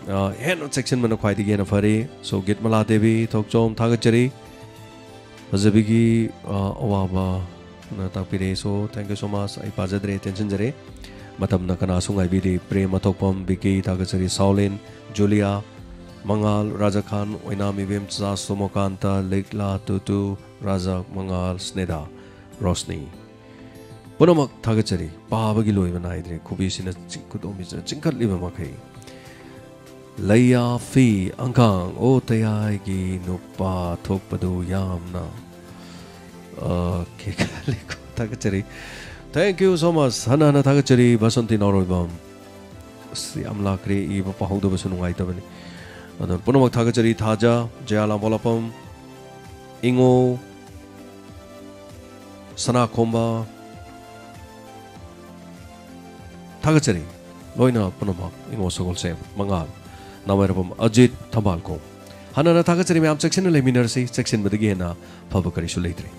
हेन section मन ख्वाइदि gain फरे सो गिट मला देवी थोकचोम थागचरी फजबिगी अवाबा न तापिरे so thank you so much आई पाजद्रे टेंशन जरे Matamna kana sungaibidi Prem Atokpam Biki Tagachari Saulin Julia Mangal Raja Khan Oinami Vimcha Somokanta Lekla Tutu Raja Mangal Sneda Rosni Punamak Tagachari Babagi Loiva Naidre Kubisina Chikudomisa Chinkatliva Makai Laya Fi Ankang O Tayagi Nupa Tokpadu Yamna Kekaliko Tagachari. Thank you so much. Hana Tagachari Basanti Norobam Amlakri Eva Pahoda Basunwaitabani. And then Punamak Tagachari Taja, Jayala Volapam, Ingo Sana Komba Tagachari, Loina Punamak, Ingo Sogol Sem, Mangal, Namarabam Ajit Tabalko. Hana Tagachari Mam section eliminarsi, section with the Gena, Pabakari Sulatri.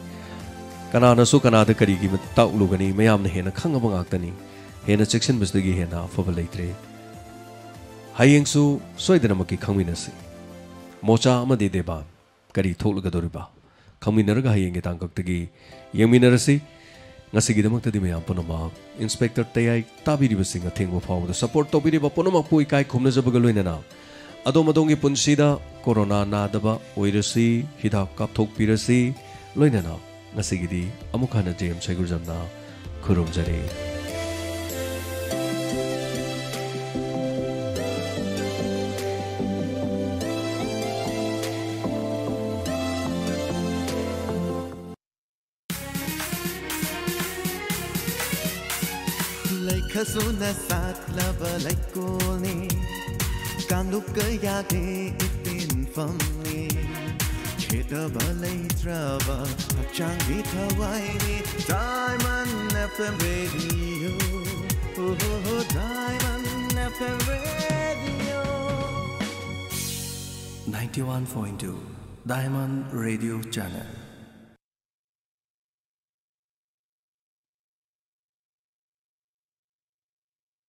Kanana su kanada karigi tau lugani mayam na hena khanga bangaktani hena section bisdagi hena fabalaitre hayeng su soidanamaki khangminasi mocha amade deba kari tholugadoriba khangminaraga hayeng tangkaktagi yengminarasi ngasigi damakta mayam ponoma inspector tayai tabiriba singa thengbo fawda support tobiriba ponoma pui kai khumna jabaga loinana adomadongi punsida corona nadaba oirasi hidak kapthok pirasi loinana Nasigidi Amukana James Segurjamna Kurumjari. Like a suna sat lava like Goni, Kanduka Yadi itin from me. Balay Trava, Changi Hawaii, Diamond FM Radio, oh, Diamond FM Radio 91.2 Diamond Radio Channel.